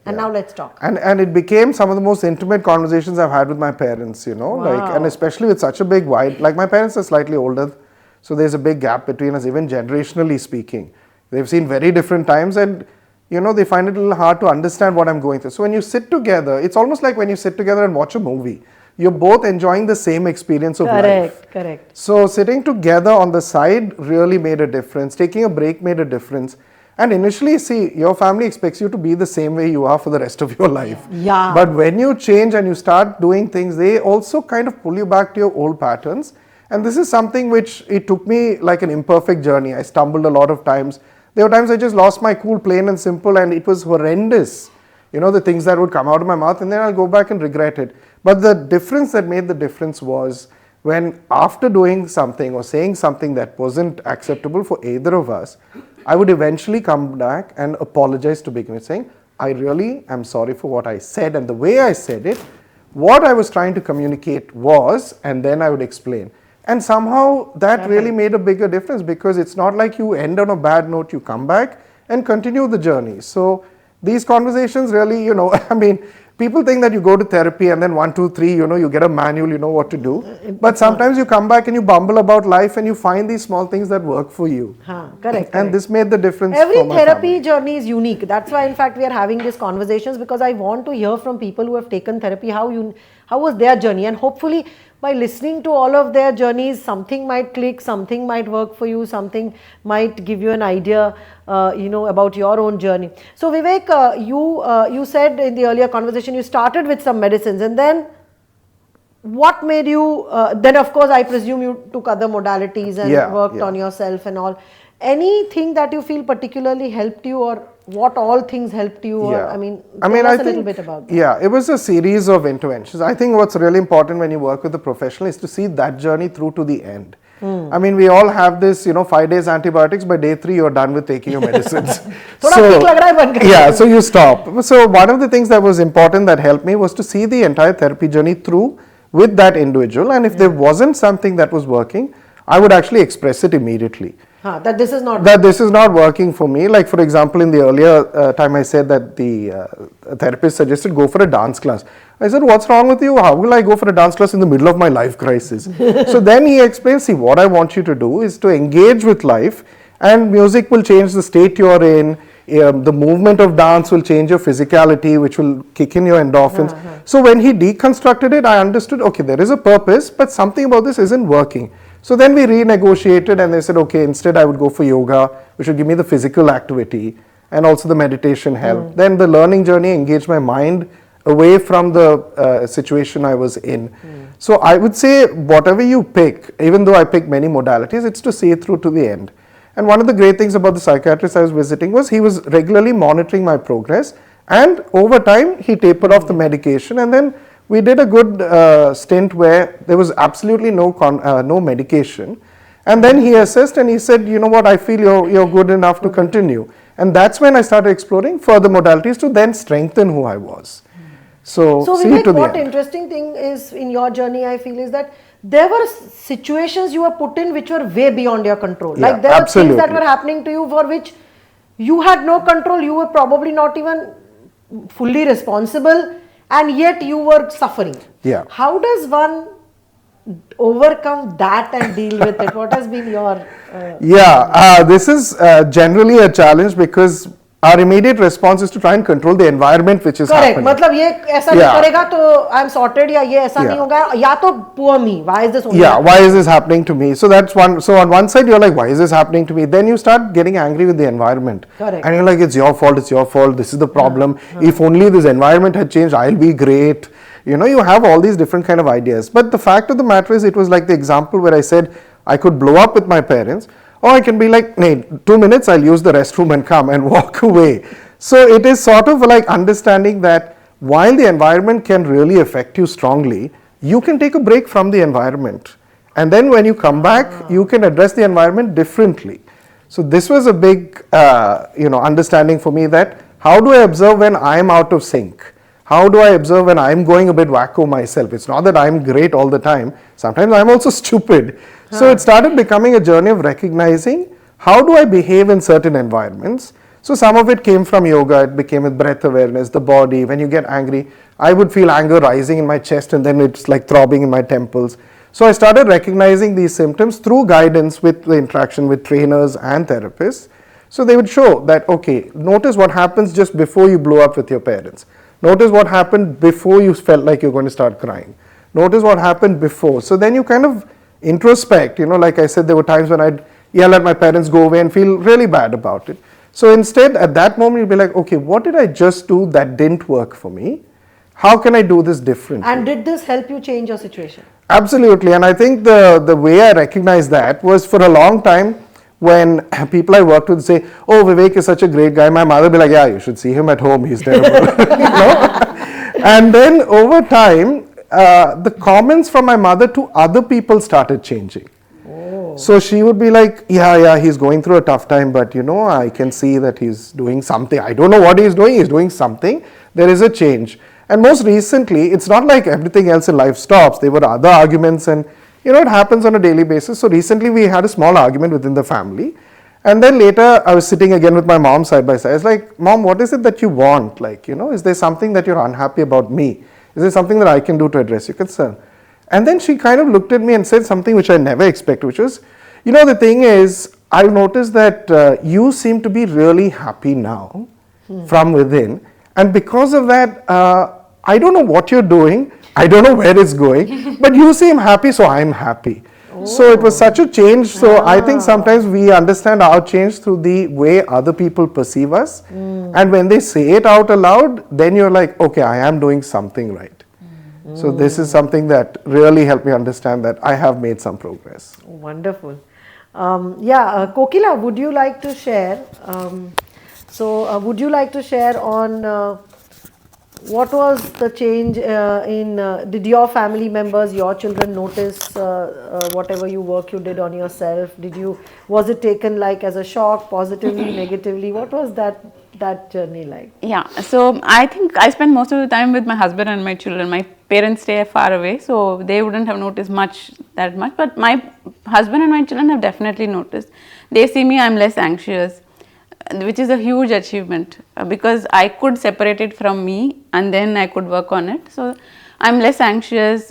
And now let's talk. And it became some of the most intimate conversations I've had with my parents, like, and especially with such a big wide, like my parents are slightly older, so there's a big gap between us, even generationally speaking. They've seen very different times and, they find it a little hard to understand what I'm going through. So when you sit together, it's almost like when you sit together and watch a movie. You're both enjoying the same experience of life. Correct. So sitting together on the side really made a difference. Taking a break made a difference. And initially, see, your family expects you to be the same way you are for the rest of your life. But when you change and you start doing things, they also kind of pull you back to your old patterns. And this is something which it took me like an imperfect journey. I stumbled a lot of times. There were times I just lost my cool, plain and simple, and it was horrendous. The things that would come out of my mouth, and then I'll go back and regret it. But the difference that made the difference was when after doing something or saying something that wasn't acceptable for either of us, I would eventually come back and apologize to begin with, saying, I really am sorry for what I said and the way I said it. What I was trying to communicate was, and then I would explain. And somehow that really made a bigger difference, because it's not like you end on a bad note, you come back and continue the journey. So these conversations really, people think that you go to therapy and then 1, 2, 3, you get a manual, you know what to do. But sometimes you come back and you bumble about life and you find these small things that work for you. Correct. And this made the difference. Every for my therapy family. journey is unique. That's why, in fact, we are having these conversations, because I want to hear from people who have taken therapy, how was their journey. And hopefully, by listening to all of their journeys, something might click, something might work for you, something might give you an idea, about your own journey. So Vivek, you said in the earlier conversation you started with some medicines, and then what made you, then of course I presume you took other modalities and worked on yourself and all. Anything that you feel particularly helped you, or what all things helped you? Or, tell us a little bit about that. Yeah, it was a series of interventions. I think what's really important when you work with a professional is to see that journey through to the end. I mean, we all have this, 5 days antibiotics, by day 3 you're done with taking your medicines. So you stop. So one of the things that was important that helped me was to see the entire therapy journey through with that individual, and if there wasn't something that was working, I would actually express it immediately. That this is not working for me. Like for example, in the earlier time I said that the therapist suggested go for a dance class. I said, what's wrong with you? How will I go for a dance class in the middle of my life crisis? So then he explains, see, what I want you to do is to engage with life, and music will change the state you're in. The movement of dance will change your physicality, which will kick in your endorphins. So when he deconstructed it, I understood, okay, there is a purpose, but something about this isn't working. So then we renegotiated, and they said, okay, instead I would go for yoga, which would give me the physical activity, and also the meditation helped. Then the learning journey engaged my mind away from the situation I was in. So I would say whatever you pick, even though I picked many modalities, it's to see it through to the end. And one of the great things about the psychiatrist I was visiting was he was regularly monitoring my progress, and over time he tapered off the medication, and then we did a good stint where there was absolutely no medication, and then he assessed and he said, you know what, I feel you're good enough to continue. And that's when I started exploring further modalities to then strengthen who I was. So Vivek, what interesting thing is in your journey, I feel, is that there were situations you were put in which were way beyond your control. Like there were things that were happening to you for which you had no control, you were probably not even fully responsible, and yet you were suffering. How does one overcome that and deal with it? What has been your this is generally a challenge, because our immediate response is to try and control the environment which is happening. मतलब ये ऐसा नहीं करेगा तो I'm sorted, या ये ऐसा नहीं होगा, या तो poor me, why is this only why is this happening to me? So that's one. So on one side you're like, why is this happening to me? Then you start getting angry with the environment. And you're like, it's your fault, this is the problem. If only this environment had changed, I'll be great. You have all these different kind of ideas. But the fact of the matter is, it was like the example where I said I could blow up with my parents, or I can be like, hey, 2 minutes, I'll use the restroom and come and walk away. So it is sort of like understanding that while the environment can really affect you strongly, you can take a break from the environment. And then when you come back, you can address the environment differently. So this was a big, understanding for me, that how do I observe when I'm out of sync? How do I observe when I'm going a bit wacko myself? It's not that I'm great all the time. Sometimes I'm also stupid. So it started becoming a journey of recognizing how do I behave in certain environments. So some of it came from yoga. It became with breath awareness, the body. When you get angry, I would feel anger rising in my chest, and then it's like throbbing in my temples. So I started recognizing these symptoms through guidance with the interaction with trainers and therapists. So they would show that, okay, notice what happens just before you blow up with your parents. Notice what happened before you felt like you're going to start crying. Notice what happened before. So then you kind of introspect, like I said, there were times when I'd yell at my parents, go away, and feel really bad about it. So instead, at that moment, you'll be like, okay, what did I just do that didn't work for me? How can I do this differently? And did this help you change your situation? Absolutely. And I think the way I recognized that was, for a long time, when people I worked with say, oh, Vivek is such a great guy, my mother would be like, yeah, you should see him at home, he's terrible. And then over time, the comments from my mother to other people started changing. So she would be like, yeah, he's going through a tough time, but I can see that he's doing something. I don't know what he's doing something. There is a change. And most recently, it's not like everything else in life stops. There were other arguments, and it happens on a daily basis. So recently we had a small argument within the family. And then later I was sitting again with my mom side by side. I was like, Mom, what is it that you want? Like, is there something that you're unhappy about me? Is there something that I can do to address your concern? And then she kind of looked at me and said something which I never expected, which was, the thing is, I've noticed that you seem to be really happy now from within. And because of that, I don't know what you're doing. I don't know where it's going, but you seem happy, so I'm happy. So it was such a change. So I think sometimes we understand our change through the way other people perceive us. And when they say it out aloud, then you're like, okay, I am doing something right. So this is something that really helped me understand that I have made some progress. Wonderful. Kokila, would you like to share? Would you like to share on what was the change did your family members, your children notice whatever work you did on yourself? Was it taken like as a shock, positively, negatively? What was that journey like? Yeah, so I think I spend most of the time with my husband and my children. My parents stay far away, so they wouldn't have noticed that much, but my husband and my children have definitely noticed. They see me, I'm less anxious, which is a huge achievement because I could separate it from me and then I could work on it. So I'm less anxious.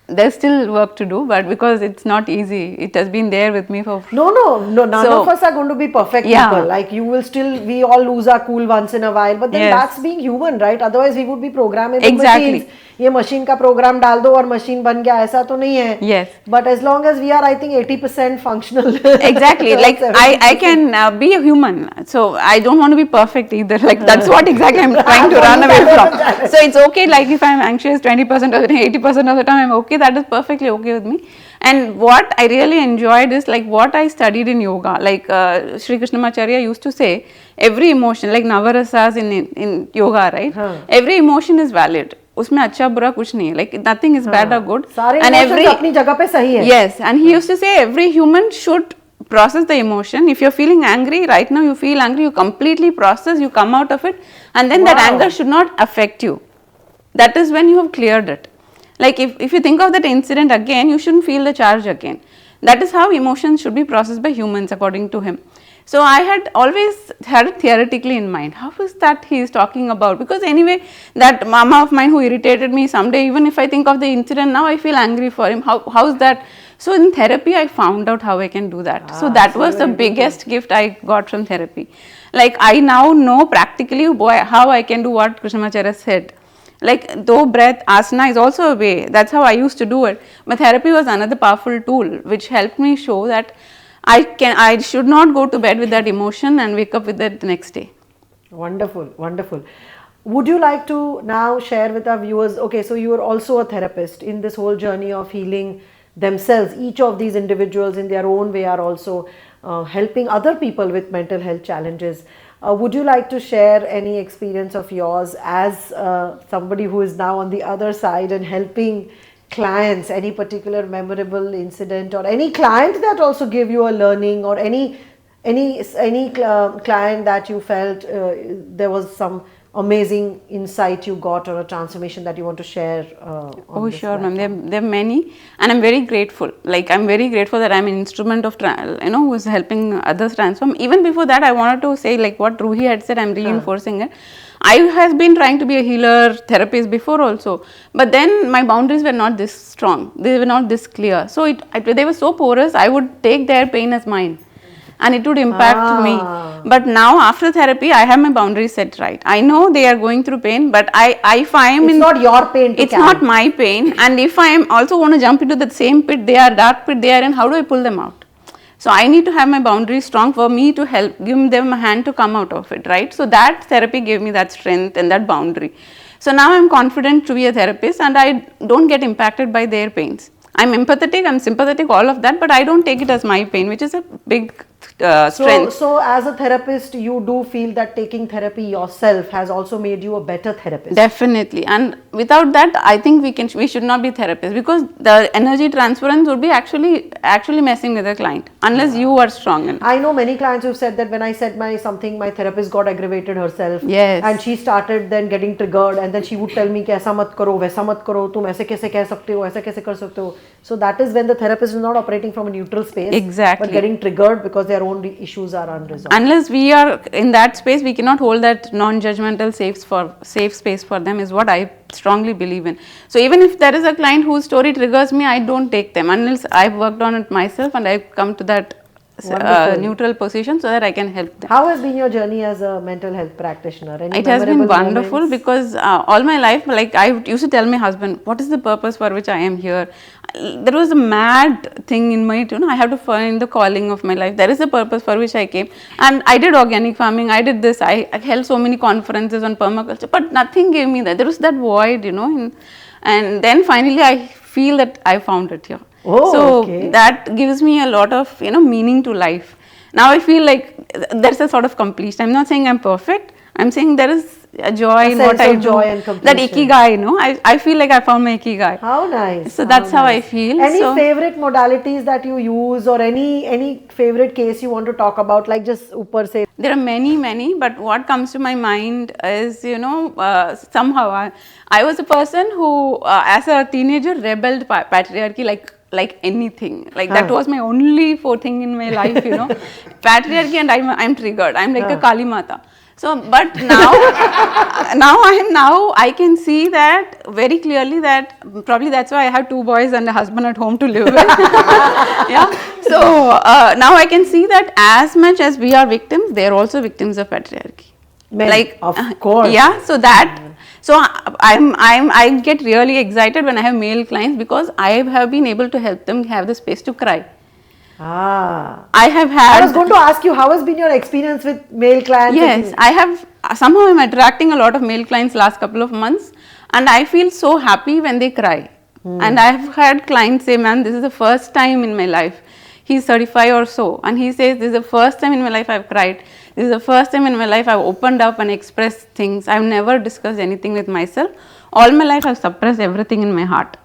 There's still work to do, but because it's not easy, it has been there with me for... No, none of us are going to be perfect people. Like we all lose our cool once in a while, but then that's being human, right? Otherwise we would be programmable machines. ये machine का program डाल दो और machine बन गया, ऐसा तो नहीं है. Yes. But as long as we are, I think 80% functional. Exactly. Like I can be a human, so I don't want to be perfect either. Like that's what exactly I'm trying to run away from. So it's okay. Like if I'm anxious 20% of the time, 80% of the time, I'm okay. That is perfectly okay with me. And what I really enjoyed is like what I studied in yoga. Like Sri Krishnamacharya used to say, every emotion, like Navarasas in yoga, right? Every emotion is valid. उसमें अच्छा बुरा कुछ नहीं है, like nothing is bad or good. सारे emotions अपनी जगह पे सही है. Yes, and he used to say every human should process the emotion. If you're feeling angry right now, you feel angry, you completely process, you come out of it, and then that anger should not affect you. That is when you have cleared it. Like if you think of that incident again, you shouldn't feel the charge again. That is how emotions should be processed by humans according to him. So I had always had it theoretically in mind. How is that he is talking about? Because anyway, that mama of mine who irritated me someday, even if I think of the incident now, I feel angry for him. How is that? So in therapy, I found out how I can do that. So that was the biggest gift I got from therapy. Like I now know practically how I can do what Krishnamacharya said. Like though breath, asana is also a way. That's how I used to do it. But therapy was another powerful tool which helped me show that I should not go to bed with that emotion and wake up with it the next day. Wonderful, wonderful. Would you like to now share with our viewers, okay, so you are also a therapist in this whole journey of healing themselves. Each of these individuals in their own way are also helping other people with mental health challenges. Would you like to share any experience of yours as somebody who is now on the other side and helping clients, any particular memorable incident or any client that also gave you a learning, or any client that you felt there was some amazing insight you got or a transformation that you want to share? Oh sure ma'am, there are many, and I'm very grateful. Like I'm very grateful that I'm an instrument of who's helping others transform. Even before that, I wanted to say like what Ruhi had said, I'm reinforcing it. I have been trying to be a healer therapist before also, but then my boundaries were not this strong, they were not this clear. So they were so porous, I would take their pain as mine and it would impact me. But now after therapy, I have my boundaries set right. I know they are going through pain, but if I am it's not your pain to it's carry. Not my pain, and if I am also want to jump into the same pit, dark pit they are in, how do I pull them out? So I need to have my boundaries strong for me to help, give them a hand to come out of it, right? So that therapy gave me that strength and that boundary. So now I'm confident to be a therapist and I don't get impacted by their pains. I'm empathetic, I'm sympathetic, all of that, but I don't take it as my pain, which is a big strength. So as a therapist, you do feel that taking therapy yourself has also made you a better therapist? Definitely, and without that, I think we should not be therapists, because the energy transference would be actually messing with the client unless you are strong enough. I know many clients who've said that when I said my therapist got aggravated herself. Yes. And she started then getting triggered, and then she would tell me कि ऐसा मत करो, वैसा मत करो, तुम ऐसे कैसे कह सकते हो, ऐसा कैसे कर सकते हो. So that is when the therapist is not operating from a neutral space. Exactly. But getting triggered because their own issues are unresolved. Unless we are in that space, we cannot hold that non-judgmental safe space for them, is what I strongly believe in. So even if there is a client whose story triggers me, I don't take them unless I've worked on it myself and I've come to that neutral position so that I can help them. How has been your journey as a mental health practitioner? Any It has been memorable wonderful moments? because all my life, like I used to tell my husband, what is the purpose for which I am here? There was a mad thing in my, I have to find the calling of my life. There is a purpose for which I came, and I did organic farming. I did this. I held so many conferences on permaculture, but nothing gave me that. There was that void, and then finally I feel that I found it here. Oh, so okay. that gives me a lot of meaning to life. Now I feel like there's a sort of completion. I'm not saying I'm perfect. I'm saying there is a joy in what sense I of do. joy and That completion. ikigai, I feel like I found my ikigai. How nice. So that's how I feel. Any So favorite modalities that you use, or any favorite case you want to talk about, like just upar se? there are many, but what comes to my mind is, somehow I was a person who, as a teenager, rebelled patriarchy like anything. Like that was my only thing in my life, patriarchy, and I'm triggered. I'm like a Kali Mata. So, but now, I can see that very clearly that probably that's why I have 2 boys and a husband at home to live with. Yeah. So now I can see that as much as we are victims, they are also victims of patriarchy. Men, of course. Yeah. So I get really excited when I have male clients because I have been able to help them have the space to cry. I have had. I was going to ask you, how has been your experience with male clients? Yes, I have. Somehow I'm attracting a lot of male clients last couple of months, and I feel so happy when they cry. And I have had clients say, "Man, this is the first time in my life." He's 35 or so, and he says, "This is the first time in my life I've cried. This is the first time in my life I've opened up and expressed things. I've never discussed anything with myself. All my life I've suppressed everything in my heart."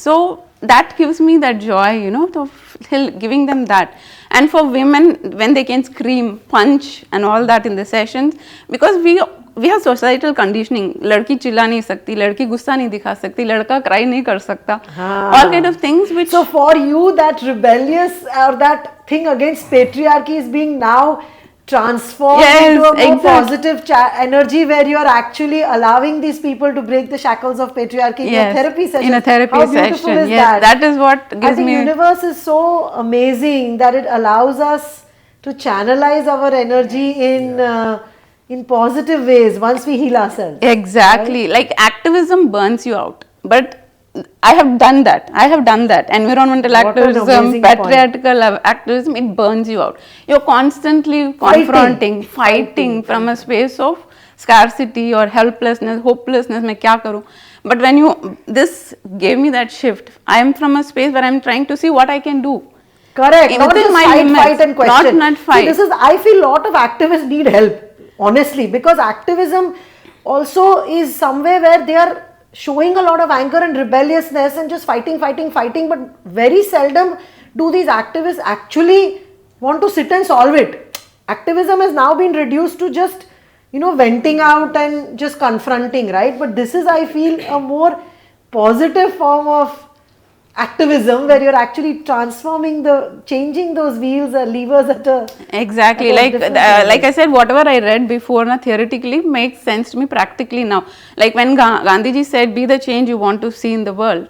So that gives me that joy, of giving them that. And for women, when they can scream, punch and all that in the sessions, because we have societal conditioning. Ladki chilla nahi sakti, ladki gussa nahi dikha sakti, ladka cry nahi kar sakta. All kind of things which... So for you, that rebellious or that thing against patriarchy is being now transformed into a more positive energy, where you are actually allowing these people to break the shackles of patriarchy in a therapy session. In a therapy How beautiful session. is that? That is what gives me... I think universe is so amazing that it allows us to channelize our energy in positive ways once we heal ourselves. Exactly. Right? Like activism burns you out. But I have done that. Environmental activism, patriarchal activism, it burns you out. You're constantly confronting, fighting from a space of scarcity or helplessness, hopelessness. Main kya karu? But when this gave me that shift, I am from a space where I'm trying to see what I can do. Correct. Not just fight and question. Not fight. See, I feel a lot of activists need help, honestly, because activism also is somewhere where they are showing a lot of anger and rebelliousness and just fighting, but very seldom do these activists actually want to sit and solve it. Activism has now been reduced to just, venting out and just confronting, right? But this is, I feel, a more positive form of activism where you're actually changing those wheels or levers at a... Exactly. Like I said, whatever I read before theoretically makes sense to me practically now. Like when Gandhiji said, be the change you want to see in the world.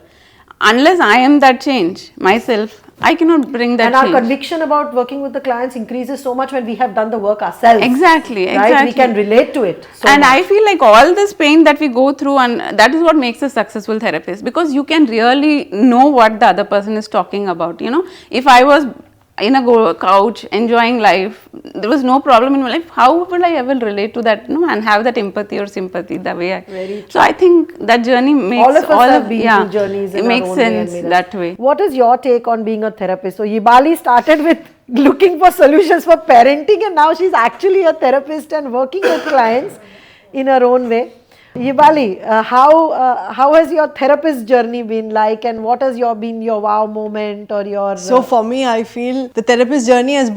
Unless I am that change myself, I cannot bring that change. And our conviction about working with the clients increases so much when we have done the work ourselves. Exactly. Right? We can relate to it. And I feel like all this pain that we go through, and that is what makes a successful therapist, because you can really know what the other person is talking about. If I was in a couch enjoying life, there was no problem in my life, how will I ever relate to that and have that empathy or sympathy the way I... So I think that journey makes all of us have been through journeys in it makes our own sense way that way. What is your take on being a therapist? So Yibali started with looking for solutions for parenting, and now she's actually a therapist and working with clients in her own way. Yibali, how has your therapist journey been like, and what has been your wow moment or your... So for me, I feel the therapist journey has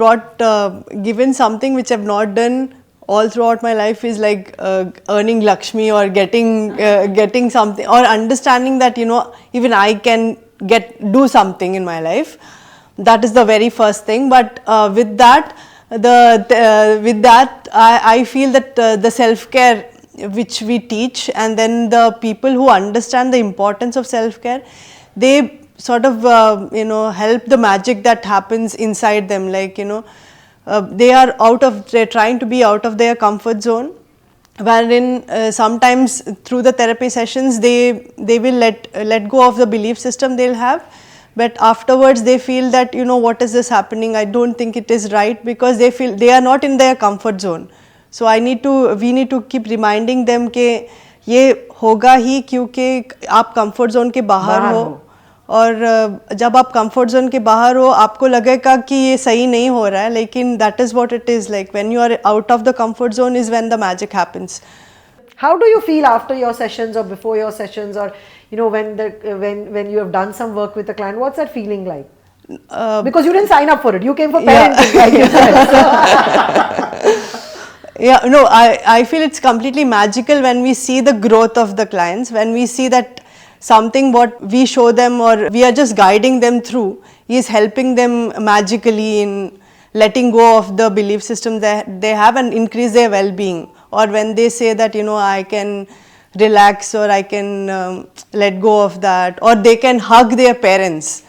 given something which I've not done all throughout my life, is like earning Lakshmi or getting something, or understanding that even I can do something in my life. That is the very first thing. But with that, I feel that the self-care which we teach, and then the people who understand the importance of self-care, they sort of help the magic that happens inside them, like they're trying to be out of their comfort zone, wherein sometimes through the therapy sessions they will let go of the belief system they'll have, but afterwards they feel that what is this happening, I don't think it is right, because they feel they are not in their comfort zone. So we need to keep reminding them कि ये होगा ही क्योंकि आप comfort zone के बाहर हो, और जब आप कंफर्ट जोन के बाहर हो आपको लगेगा कि ये सही नहीं हो रहा है, लेकिन that is what it is, like when you are out of the comfort zone is when the magic happens. How do you feel after your sessions or before your sessions, or when you have done some work with a client? What's that feeling like? Because you didn't sign up for it, you came for parenting, like you said. Yeah, no, I feel it's completely magical when we see the growth of the clients, when we see that something what we show them or we are just guiding them through is helping them magically in letting go of the belief system that they have and increase their well-being. Or when they say that I can relax, or I can let go of that, or they can hug their parents,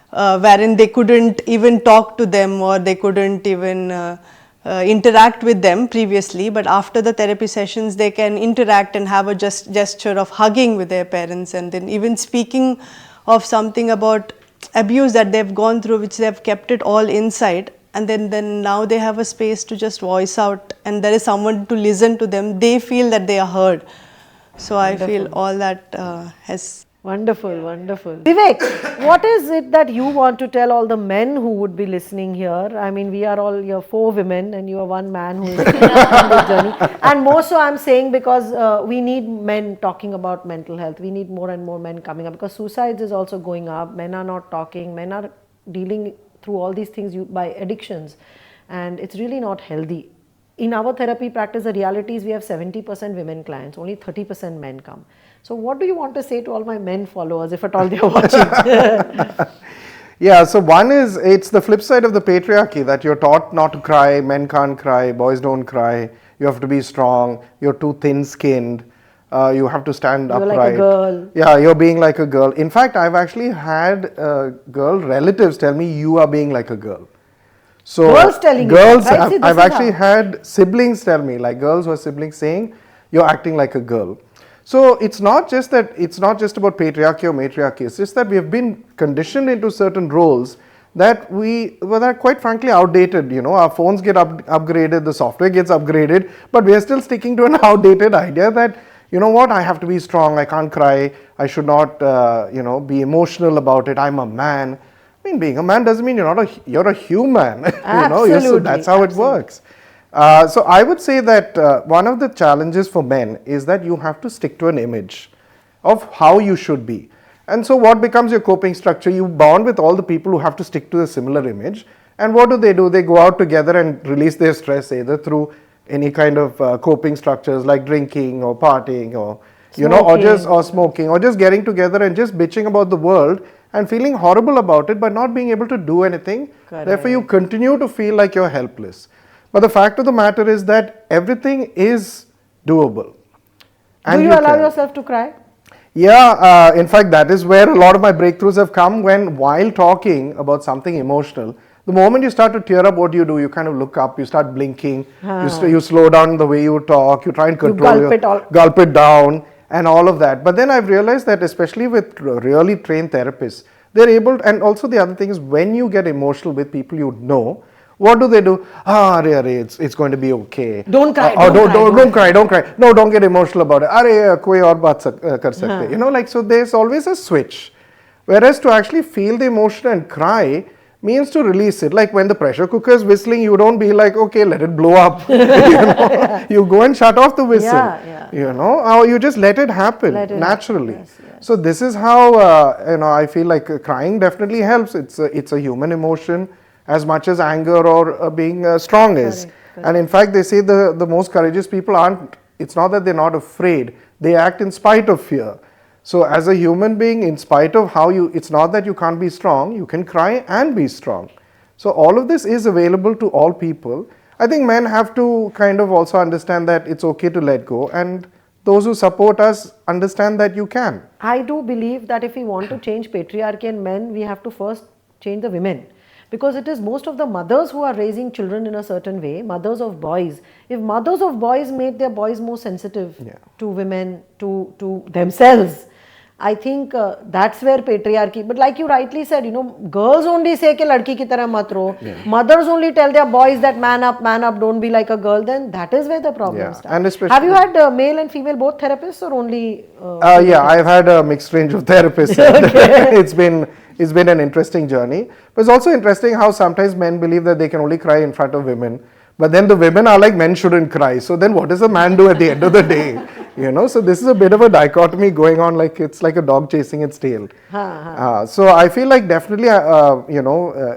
wherein they couldn't even talk to them, or they couldn't even interact with them previously, but after the therapy sessions they can interact and have a gesture of hugging with their parents, and then even speaking of something about abuse that they've gone through, which they've kept it all inside, and then now they have a space to just voice out, and there is someone to listen to them. They feel that they are heard. So I feel all that has. Wonderful, wonderful. Vivek, what is it that you want to tell all the men who would be listening here? I mean, we are all, you're 4 women and you are 1 man who is on this journey. And more so I'm saying because we need men talking about mental health. We need more and more men coming up, because suicides is also going up. Men are not talking. Men are dealing through all these things by addictions. And it's really not healthy. In our therapy practice, the reality is we have 70% women clients, only 30% men come. So what do you want to say to all my men followers, if at all they are watching? Yeah, so one is, it's the flip side of the patriarchy, that you're taught not to cry, men can't cry, boys don't cry, you have to be strong, you're too thin-skinned, you have to stand upright. You're like a girl. Yeah, you're being like a girl. In fact, I've actually had girl relatives tell me, you are being like a girl. So girls telling girls, you that, right? See, I've actually had siblings tell me, like girls who are siblings saying, you're acting like a girl. So it's not just about patriarchy or matriarchy, it's just that we have been conditioned into certain roles that are quite frankly outdated. Our phones get upgraded, the software gets upgraded, but we are still sticking to an outdated idea that, I have to be strong, I can't cry, I should not, be emotional about it, I'm a man. I mean, being a man doesn't mean you're a human. Absolutely. That's how it works. So I would say that one of the challenges for men is that you have to stick to an image of how you should be. And so what becomes your coping structure? You bond with all the people who have to stick to a similar image. And what do? They go out together and release their stress either through any kind of coping structures like drinking or partying or, or smoking, or just getting together and just bitching about the world and feeling horrible about it but not being able to do anything. Correct. Therefore, you continue to feel like you're helpless. But the fact of the matter is that everything is doable. And do you allow yourself to cry? Yeah, in fact, that is where a lot of my breakthroughs have come, while talking about something emotional, the moment you start to tear up, what do? You kind of look up, you start blinking, you slow down the way you talk, you try and control gulp it down and all of that. But then I've realized that especially with really trained therapists, they're able to, and also the other thing is when you get emotional with people you know, what do? It's going to be okay. Don't cry. Don't cry. No, don't get emotional about it. Koi aur baat kar sakte. So there's always a switch. Whereas to actually feel the emotion and cry means to release it. Like when the pressure cooker is whistling, you don't be like, okay, let it blow up. You go and shut off the whistle. Or you just let it happen naturally. Yes. So this is how I feel like crying definitely helps. It's a human emotion as much as anger or being strong is. Correct. And in fact, they say the most courageous people it's not that they're not afraid, they act in spite of fear. So as a human being, in spite of it's not that you can't be strong, you can cry and be strong. So all of this is available to all people. I think men have to kind of also understand that it's okay to let go and those who support us understand that you can. I do believe that if we want to change patriarchy and men, we have to first change the women. Because it is most of the mothers who are raising children in a certain way, mothers of boys. If mothers of boys made their boys more sensitive to women, to themselves, I think that's where patriarchy, but like you rightly said, girls only say कि लड़की की तरह मत रहो, mothers only tell their boys that man up, don't be like a girl, then that is where the problem starts. And especially, have you had male and female both therapists or only? Yeah, I've had a mixed range of therapists. It's been an interesting journey. But it's also interesting how sometimes men believe that they can only cry in front of women. But then the women are like, men shouldn't cry. So then what does a man do at the end of the day? So this is a bit of a dichotomy going on, like it's like a dog chasing its tail. So I feel like definitely,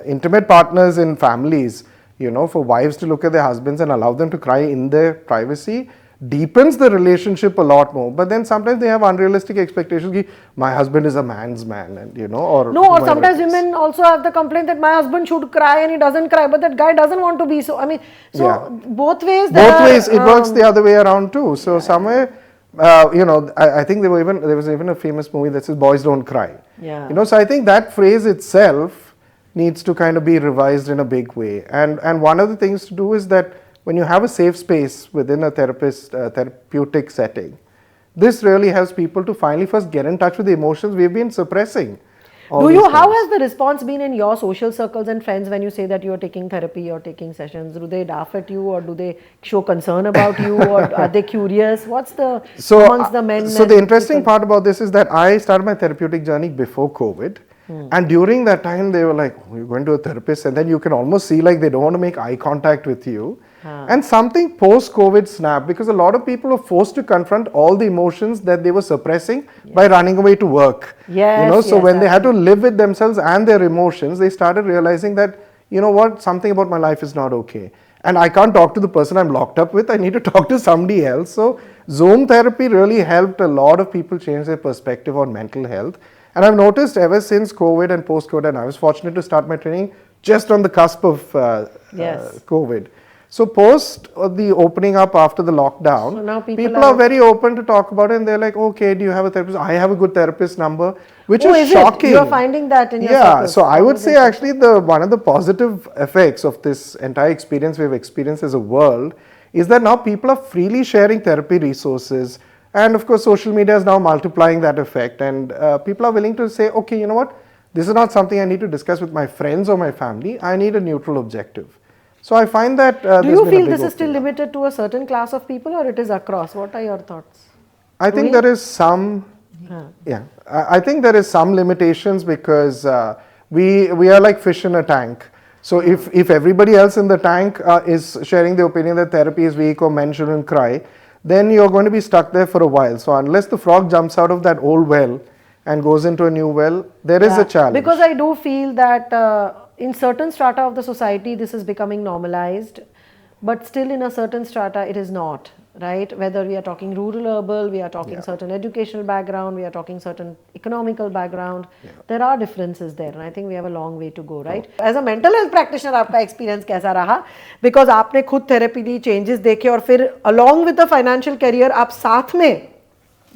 intimate partners in families, for wives to look at their husbands and allow them to cry in their privacy deepens the relationship a lot more. But then sometimes they have unrealistic expectations that my husband is a man's man, and or sometimes women also have the complaint that my husband should cry and he doesn't cry, but that guy doesn't want to be so. I mean, both ways. Both ways, it works the other way around too. So somewhere, I think there was even a famous movie that says "Boys don't cry." Yeah. So I think that phrase itself needs to kind of be revised in a big way. And one of the things to do is that when you have a safe space within a therapeutic setting, this really helps people to finally first get in touch with the emotions we've been suppressing. How has the response been in your social circles and friends when you say that you're taking therapy or taking sessions? Do they laugh at you, or do they show concern about you, or are they curious? What's the amongst the men? So the interesting part about this is that I started my therapeutic journey before COVID. And during that time, they were like, oh, you're going to a therapist, and then you can almost see like they don't want to make eye contact with you. And something post-COVID snapped, because a lot of people were forced to confront all the emotions that they were suppressing by running away to work. So when they had to live with themselves and their emotions, they started realizing that, something about my life is not okay. And I can't talk to the person I'm locked up with, I need to talk to somebody else. So Zoom therapy really helped a lot of people change their perspective on mental health. And I've noticed ever since COVID and post-COVID, and I was fortunate to start my training just on the cusp of COVID. So post the opening up after the lockdown, so now people are very open to talk about it, and they're like, okay, do you have a therapist? I have a good therapist number, which is shocking. You're finding that in your circles? So I would say actually one of the positive effects of this entire experience we've experienced as a world is that now people are freely sharing therapy resources. And of course, social media is now multiplying that effect, and people are willing to say, okay, you know what, this is not something I need to discuss with my friends or my family, I need a neutral objective. So I find that do you feel this is still limited to a certain class of people, or it is across? What are your thoughts? I think there is some, I think there is some limitations, because we are like fish in a tank. So if everybody else in the tank is sharing the opinion that therapy is weak or men shouldn't cry, then you're going to be stuck there for a while. So unless the frog jumps out of that old well and goes into a new well, there is a challenge. Because I do feel that in certain strata of the society, this is becoming normalized, but still in a certain strata, it is not, right? Whether we are talking rural, urban, we are talking certain educational background, we are talking certain economical background, there are differences there, and I think we have a long way to go, right? As a mental health practitioner, आपका experience कैसा रहा? Because आपने खुद therapy ली, changes देखे, और फिर along with the financial career, आप साथ में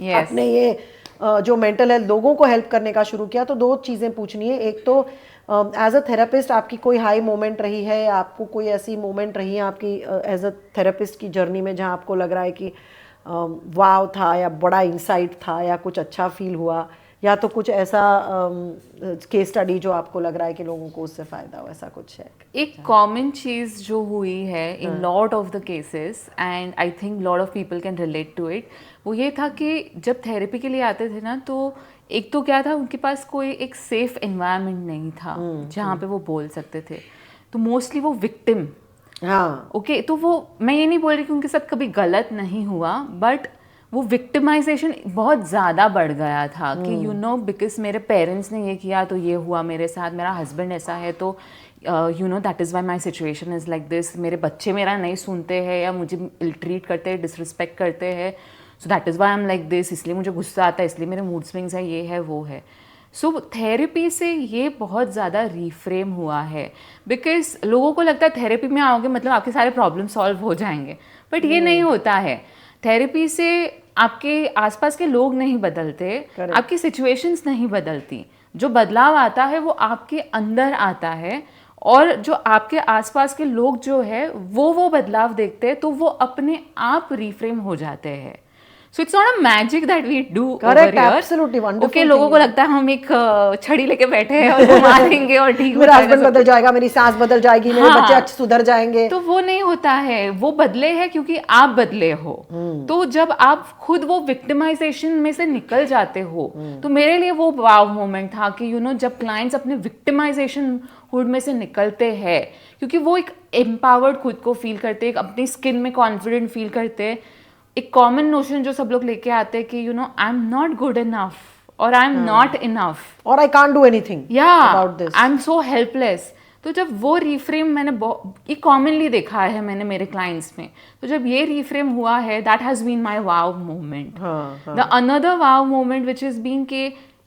अपने ये जो mental health लोगों को help करने का शुरू किया, तो दो चीज़ें पूछनी है. एक तो एज अ थेरेपिस्ट आपकी कोई हाई मोमेंट रही है, आपको कोई ऐसी मोमेंट रही है आपकी एज अ थेरेपिस्ट की जर्नी में जहाँ आपको लग रहा है कि वाव था, या बड़ा इंसाइट था, या कुछ अच्छा फील हुआ, या तो कुछ ऐसा केस स्टडी जो आपको लग रहा है कि लोगों को उससे फ़ायदा हो, ऐसा कुछ है? एक कॉमन चीज़ जो हुई है in lot of the cases, and I think lot of people can relate to it, वो ये था कि जब थेरेपी के लिए आते थे ना, तो एक तो क्या था, उनके पास कोई एक सेफ एनवायरनमेंट नहीं था जहाँ पे वो बोल सकते थे. तो मोस्टली वो विक्टिम, ओके, तो वो, मैं ये नहीं बोल रही कि उनके साथ कभी गलत नहीं हुआ, बट वो विक्टिमाइजेशन बहुत ज़्यादा बढ़ गया था कि बिकॉज मेरे पेरेंट्स ने ये किया तो ये हुआ मेरे साथ, मेरा हस्बैंड ऐसा है तो that is why my situation is like this, मेरे बच्चे मेरा नहीं सुनते हैं या मुझे इल ट्रीट करते हैं, डिसरिस्पेक्ट करते हैं, so that is why I am like this, इसलिए मुझे गुस्सा आता है, इसलिए मेरे मूड स्विंग्स है, ये है वो है. सो थेरेपी से ये बहुत ज़्यादा रीफ्रेम हुआ है, बिकॉज लोगों को लगता है थेरेपी में आओगे मतलब आपके सारे प्रॉब्लम सॉल्व हो जाएंगे, बट ये नहीं होता है. थेरेपी से आपके आसपास के लोग नहीं बदलते, आपकी सिचुएशंस नहीं बदलती, जो बदलाव आता है वो आपके अंदर आता है, और जो आपके आसपास के लोग जो है वो बदलाव देखते हैं तो वो अपने आप रिफ्रेम हो जाते हैं. So it's not a magic that we do Correct, over here. absolutely wonderful Okay, लोगों को लगता है हम एक छड़ी लेके बैठे हैं और घुमा देंगे और ठीक हो मेरा जाएगा हस्बैंड सब बदल जाएगा, मेरी सास बदल जाएगी, मेरे हाँ, बच्चे अच्छे सुधर जाएंगे. तो वो नहीं होता है. वो बदले हैं क्योंकि आप बदले हो. तो जब आप खुद वो विक्टिमाइजेशन में से निकल जाते हो, तो मेरे लिए वो वाव मोमेंट था कि जब क्लाइंट्स अपने विक्टिमाइजेशन हुड में से निकलते हैं, क्योंकि वो एक एम्पावर्ड खुद को फील करते हैं, अपनी स्किन में कॉन्फिडेंट फील करते हैं. एक कॉमन नोशन जो सब लोग लेके आते हैं कि आई एम नॉट गुड इनफ, और आई एम नॉट इनफ, और I can't do anything about this, I am so helpless. तो जब वो रिफ्रेम मैंने ये कॉमनली देखा है मैंने मेरे क्लाइंट्स में, तो जब ये रिफ्रेम हुआ है, that has been my wow moment. The another wow moment which is been के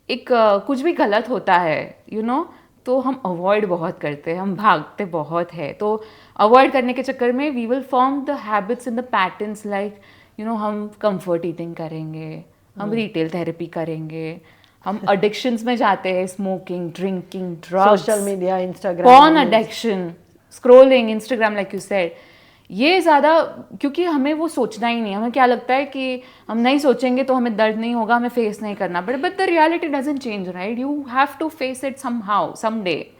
एक कुछ भी गलत होता है तो हम अवॉइड बहुत करते हैं, हम भागते बहुत है. तो अवॉइड करने के चक्कर में we will form the habits and the patterns like हम कंफर्ट ईटिंग करेंगे, हम रिटेल थेरेपी करेंगे, हम एडिक्शंस में जाते हैं, smoking, drinking, drugs, social media, Instagram, porn addiction, scrolling, Instagram like you said. ये ज़्यादा क्योंकि हमें वो सोचना ही नहीं, हमें क्या लगता है कि हम नहीं सोचेंगे तो हमें दर्द नहीं होगा, हमें फेस नहीं करना. But the reality doesn't change, right? You have to face it somehow someday.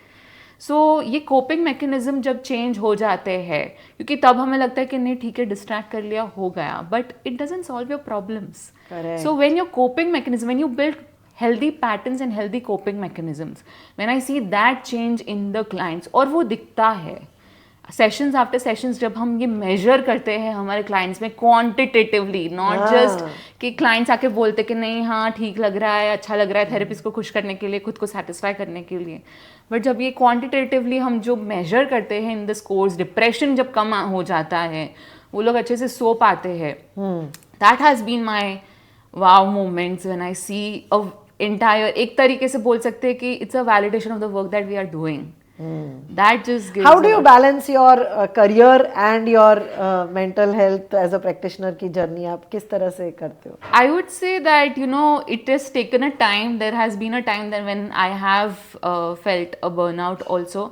So ये कोपिंग मैकेनिज्म जब चेंज हो जाते हैं, क्योंकि तब हमें लगता है कि नहीं ठीक है डिस्ट्रैक्ट कर लिया हो गया, but it doesn't solve your problems. So when your coping mechanism, when you build healthy patterns and healthy coping mechanisms, when I see that change in the clients, और वो दिखता है सेशंस आफ्टर सेशंस जब हम ये major करते हैं हमारे क्लाइंट्स में क्वांटिटेटिवली, नॉट जस्ट कि क्लाइंट्स आके बोलते कि नहीं हाँ ठीक लग रहा है, अच्छा लग रहा है, थेरेपिस्ट को खुश करने के लिए, खुद को सेटिस्फाई करने के लिए. बट जब ये क्वांटिटेटिवली हम जो मेजर करते हैं इन द स्कोर्स, डिप्रेशन जब कम हो जाता है, वो लोग अच्छे से सो पाते हैं. That has been my wow moments when I see a entire, एक तरीके से बोल सकते हैं कि it's a validation of the work that we are doing. That just gives. How do you balance your career and your mental health as a practitioner की journey आप किस तरह से करते हो? I would say that it has taken a time. There has been a time that when I have felt a burnout also.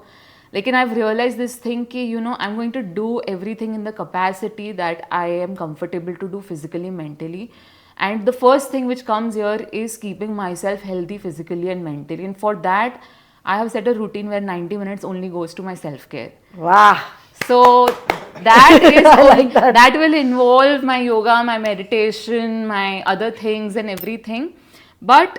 लेकिन I've realized this thing कि I'm going to do everything in the capacity that I am comfortable to do physically, mentally. And the first thing which comes here is keeping myself healthy physically and mentally. And for that, I have set a routine where 90 minutes only goes to my self-care. Wow. So that is like that will involve my yoga, my meditation, my other things and everything. But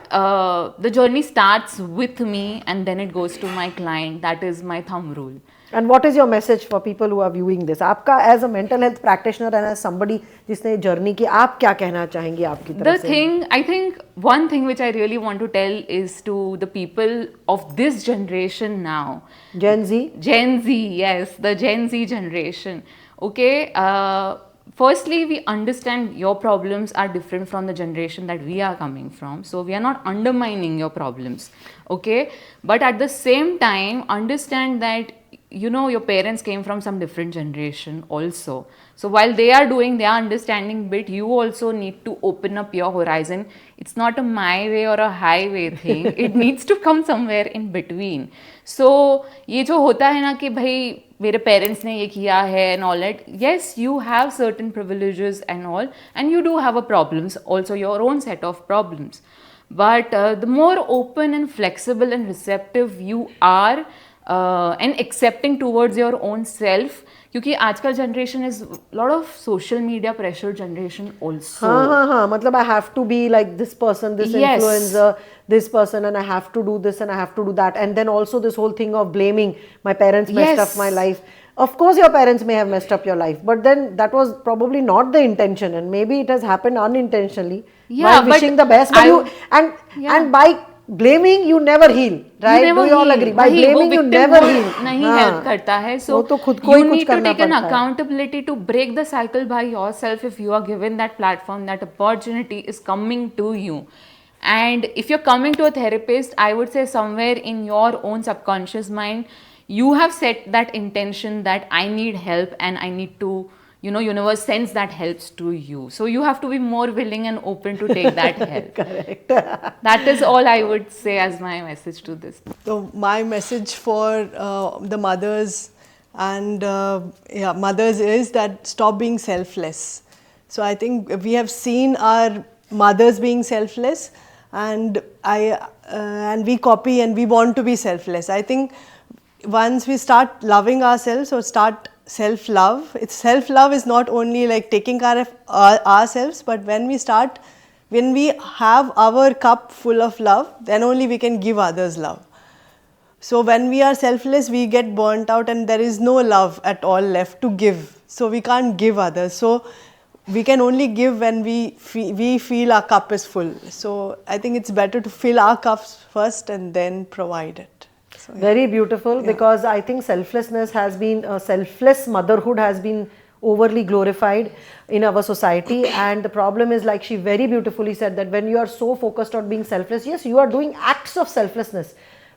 the journey starts with me and then it goes to my client. That is my thumb rule. And what is your message for people who are viewing this? आपका as a mental health practitioner and as somebody जिसने journey की, आप क्या कहना चाहेंगी आपकी तरफ से? The thing, I think one thing which I really want to tell is to the people of this generation now. Gen Z? Gen Z, yes, the Gen Z generation. Okay, firstly, we understand your problems are different from the generation that we are coming from. So we are not undermining your problems. Okay, but at the same time, understand that your parents came from some different generation also. So while they are doing their understanding bit, you also need to open up your horizon. It's not a my way or a highway thing. It needs to come somewhere in between. So ये जो होता है ना कि भाई मेरे parents ने ये किया है and all that, yes, you have certain privileges and all, and you do have a problems, also your own set of problems. But the more open and flexible and receptive you are, and accepting towards your own self, क्योंकि आजकल generation is lot of social media pressure generation also. हाँ मतलब I have to be like this person, this influencer, this person, and I have to do this and I have to do that, and then also this whole thing of blaming my parents messed up my life. Of course your parents may have messed up your life, but then that was probably not the intention, and maybe it has happened unintentionally. While wishing the best, but and by blaming you never heal, right? Do you all agree? By blaming you never heal. नहीं help करता है. So you need to take an accountability to break the cycle by yourself if you are given that platform, that opportunity is coming to you. And if you're coming to a therapist, I would say somewhere in your own subconscious mind, you have set that intention that I need help and I need to universe sends that helps to you. So you have to be more willing and open to take that help. Correct. That is all I would say as my message to this. So my message for the mothers and mothers is that stop being selfless. So I think we have seen our mothers being selfless, and we copy and we want to be selfless. I think once we start loving ourselves or start self-love, self-love is not only like taking care of ourselves, but when we have our cup full of love, then only we can give others love. So when we are selfless, we get burnt out and there is no love at all left to give. So we can't give others. So we can only give when we feel our cup is full. So I think it's better to fill our cups first and then provide it. So, Very beautiful, because I think selflessness has been, selfless motherhood has been overly glorified in our society, and the problem is, like she very beautifully said, that when you are so focused on being selfless, yes, you are doing acts of selflessness,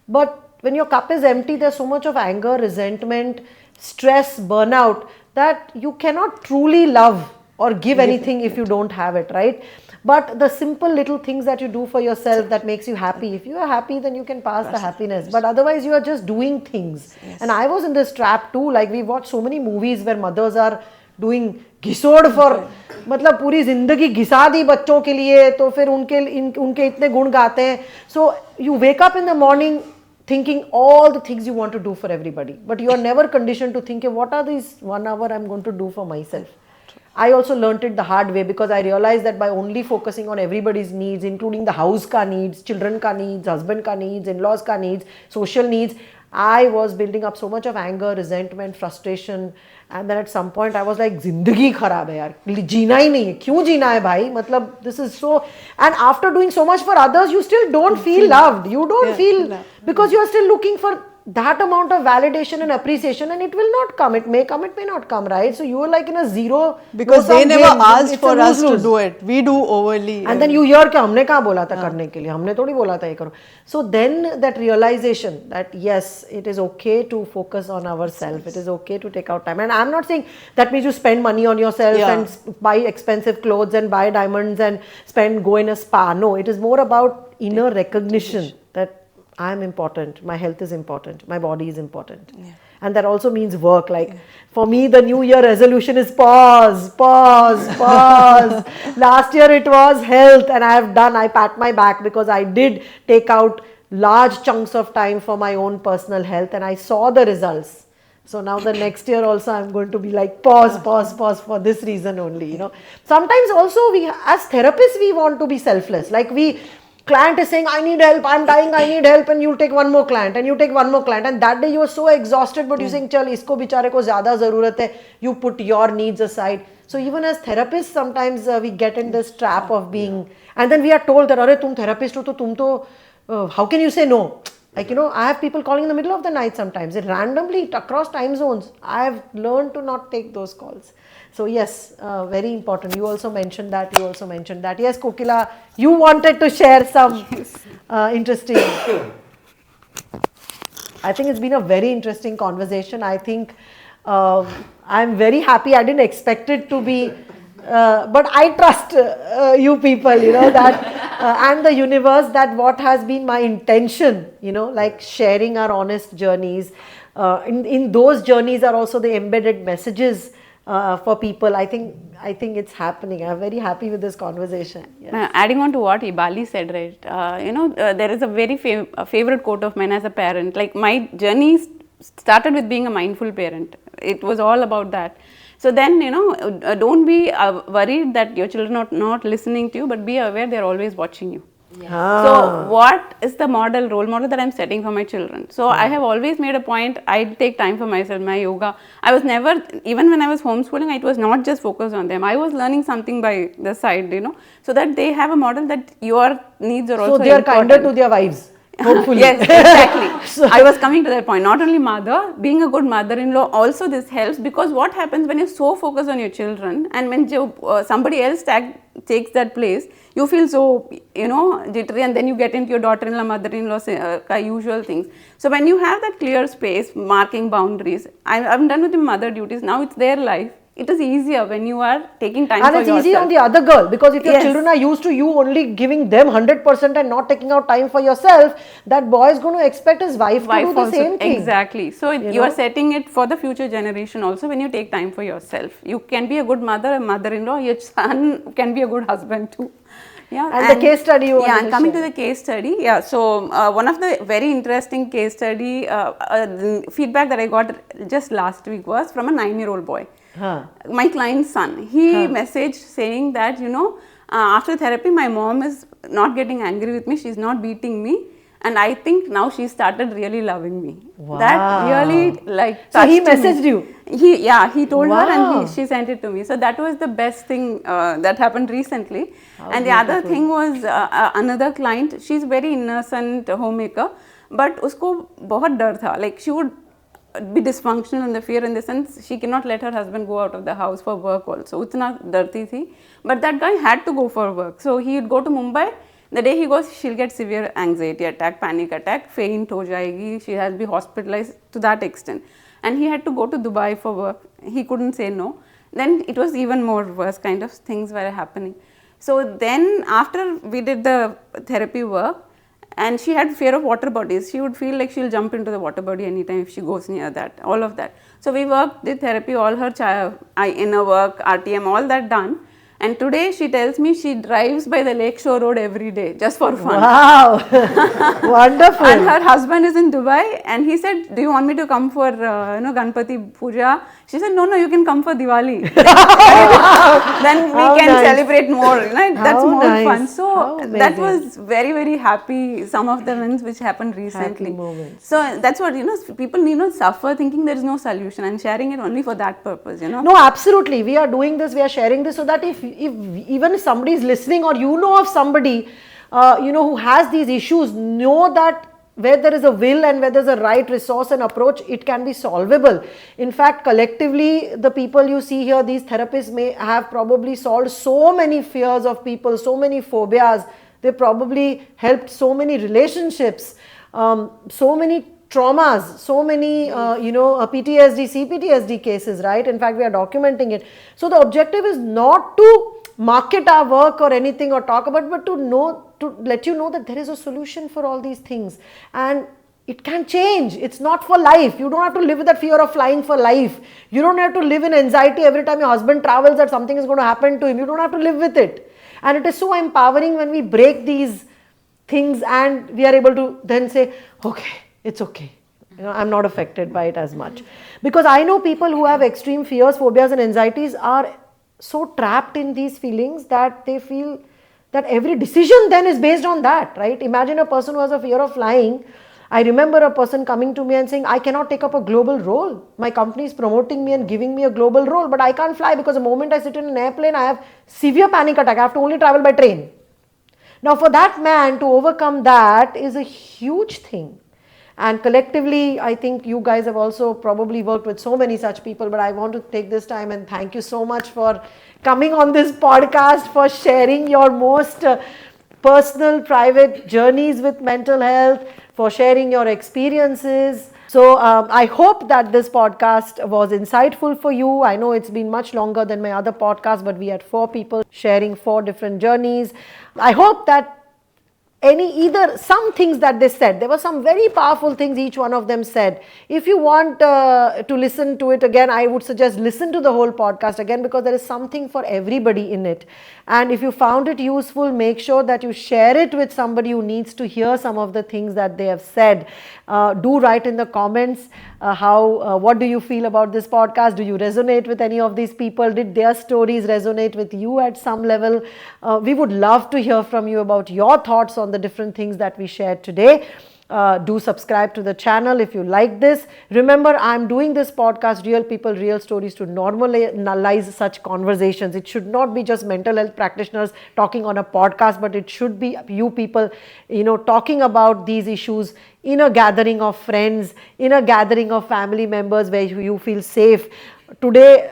but when your cup is empty, there's so much of anger, resentment, stress, burnout, that you cannot truly love or give anything if you don't have it, right? But the simple little things that you do for yourself that makes you happy, if you are happy, then you can pass the happiness. But otherwise you are just doing things. And I was in this trap too. Like, we watch so many movies where mothers are doing घिसोड़ for, मतलब पूरी जिंदगी घिसा दी बच्चों के लिए, तो फिर उनके इतने गुण गाते हैं. So you wake up in the morning thinking all the things you want to do for everybody, but you are never conditioned to think, what are these 1 hour I'm going to do for myself. I also learnt it the hard way, because I realized that by only focusing on everybody's needs, including the house ka needs, children ka needs, husband ka needs, in-laws ka needs, social needs, I was building up so much of anger, resentment, frustration, and then at some point I was like, zindagi kharab hai yaar, jeena hi nahi hai, kyun jeena hai bhai, matlab this is so. And after doing so much for others, you still don't feel loved, you don't feel, because you are still looking for that amount of validation and appreciation, and it will not come. It may come, it may not come, right? So you are like in a zero, because they never asked for us to do it. We do overly. And then you hear कि हमने कहाँ बोला था करने के लिए, हमने थोड़ी बोला था ये करो. So then that realization that yes, it is okay to focus on ourselves. It is okay to take out time. And I'm not saying that means you spend money on yourself and buy expensive clothes and buy diamonds and go in a spa. No, it is more about inner recognition that I am important, my health is important, my body is important. And that also means work. Like for me, the new year resolution is pause. Last year it was health, and I pat my back because I did take out large chunks of time for my own personal health, and I saw the results. So now the next year also I'm going to be like pause for this reason only, Sometimes also we as therapists, we want to be selfless. Like client is saying, I need help, I'm dying, I need help, and you take one more client, and you take one more client, and that day you are so exhausted, but you saying, chal, isko bichare ko zyada zarurat hai, you put your needs aside. So even as therapists, sometimes we get in this trap of being, and then we are told that, arey tum therapist ho, to tum to, how can you say no? Like, I have people calling in the middle of the night sometimes, randomly across time zones. I have learned to not take those calls. So yes, very important. You also mentioned that. Yes, Kokila, you wanted to share some interesting. I think it's been a very interesting conversation. I think I'm very happy. I didn't expect it to be, but I trust you people, that and the universe, that what has been my intention, like sharing our honest journeys. In those journeys are also the embedded messages for people. I think it's happening. I'm very happy with this conversation. Yes. Adding on to what Yibali said, right? There is a very favorite quote of mine as a parent. Like, my journey started with being a mindful parent. It was all about that. So then, don't be worried that your children are not listening to you, but be aware they're always watching you. So what is the role model that I'm setting for my children? So I have always made a point, I take time for myself, my yoga. I was never, even when I was homeschooling, it was not just focused on them. I was learning something by the side, so that they have a model that your needs are also important. So they are kinder to their wives. Hopefully. Yes, exactly. I was coming to that point. Not only mother, being a good mother-in-law, also this helps, because what happens when you're so focused on your children, and when somebody else takes that place, you feel so, jittery, and then you get into your daughter-in-law, mother-in-law, usual things. So when you have that clear space, marking boundaries, I'm done with the mother duties, now it's their life. it is easier when you are taking time And for it's yourself. easy on the other girl, because if your Yes. children are used to you only giving them 100% and not taking out time for yourself, that boy is going to expect his wife to do the also, same thing. exactly. So you know? are setting it for the future generation also when you take time for yourself. You can be a good mother, a mother-in-law, your son can be a good husband too. Yeah, And the case study you yeah, wanted and to coming share. to the case study, yeah. So one of the very interesting case study the feedback that I got just last week was from a 9-year-old boy. My client's son. He messaged saying that, you know, after therapy, my mom is not getting angry with me. She's not beating me. And I think now she started really loving me. Wow. That really like So he touched me. messaged you? He told her Wow. and she sent it to me. So that was the best thing that happened recently. And the other thing was another client. She's very innocent homemaker, but usko bahut dar tha. Like she would be dysfunctional in the fear in the sense she cannot let her husband go out of the house for work also. Utna darti thi. But that guy had to go for work. So he would go to Mumbai. The day he goes, she'll get severe anxiety attack, panic attack, faint ho jayegi. She has to be hospitalized to that extent. And he had to go to Dubai for work. He couldn't say no. Then it was even more worse kind of things were happening. So then after we did the therapy work, and she had fear of water bodies. She would feel like she'll jump into the water body anytime if she goes near that, all of that. So we worked, did therapy, all her inner work, RTM, all that done. And today she tells me she drives by the Lakeshore Road every day just for fun. Wow. Wonderful. And her husband is in Dubai and he said, do you want me to come for Ganpati Puja? She said, no, you can come for Diwali. Then we can celebrate more. That's more fun. So that was very, very happy. Some of the events which happened recently. So that's what, people need not suffer thinking there is no solution and sharing it only for that purpose, No, absolutely. We are doing this, we are sharing this so that if even if somebody is listening or you know of somebody, who has these issues, know that where there is a will and where there's a right resource and approach, it can be solvable. In fact, collectively, the people you see here, these therapists may have probably solved so many fears of people, so many phobias. They probably helped so many relationships, so many traumas, so many, PTSD, CPTSD cases, right? In fact, we are documenting it. So the objective is not to market our work or anything or talk about, but to let you know that there is a solution for all these things. And it can change. It's not for life. You don't have to live with that fear of flying for life. You don't have to live in anxiety every time your husband travels that something is going to happen to him. You don't have to live with it. And it is so empowering when we break these things and we are able to then say, okay, it's okay. I'm not affected by it as much. Because I know people who have extreme fears, phobias and anxieties are so trapped in these feelings that they feel that every decision then is based on that, right? Imagine a person who has a fear of flying. I remember a person coming to me and saying, I cannot take up a global role. My company is promoting me and giving me a global role, but I can't fly because the moment I sit in an airplane, I have severe panic attack. I have to only travel by train. Now, for that man to overcome that is a huge thing. And collectively, I think you guys have also probably worked with so many such people, but I want to take this time and thank you so much for coming on this podcast, for sharing your most personal, private journeys with mental health, for sharing your experiences. So I hope that this podcast was insightful for you. I know it's been much longer than my other podcast, but we had 4 people sharing 4 different journeys. I hope that some things that they said, there were some very powerful things each one of them said. If you want to listen to it again, I would suggest listen to the whole podcast again, because there is something for everybody in it. And if you found it useful, make sure that you share it with somebody who needs to hear some of the things that they have said. Do write in the comments what do you feel about this podcast? Do you resonate with any of these people? Did their stories resonate with you at some level? We would love to hear from you about your thoughts on the different things that we shared today. Do subscribe to the channel if you like this. Remember, I'm doing this podcast, Real People, Real Stories, to normalize such conversations. It should not be just mental health practitioners talking on a podcast, but it should be you people, talking about these issues in a gathering of friends, in a gathering of family members where you feel safe. Today,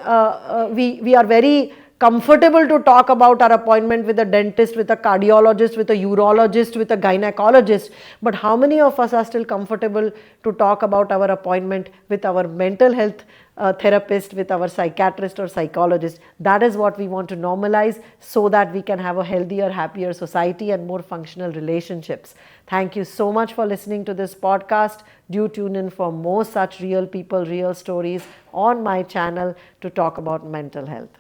we are very comfortable to talk about our appointment with a dentist, with a cardiologist, with a urologist, with a gynecologist, but how many of us are still comfortable to talk about our appointment with our mental health therapist, with our psychiatrist or psychologist? That is what we want to normalize so that we can have a healthier, happier society and more functional relationships. Thank you so much for listening to this podcast. Do tune in for more such real people, real stories on my channel to talk about mental health.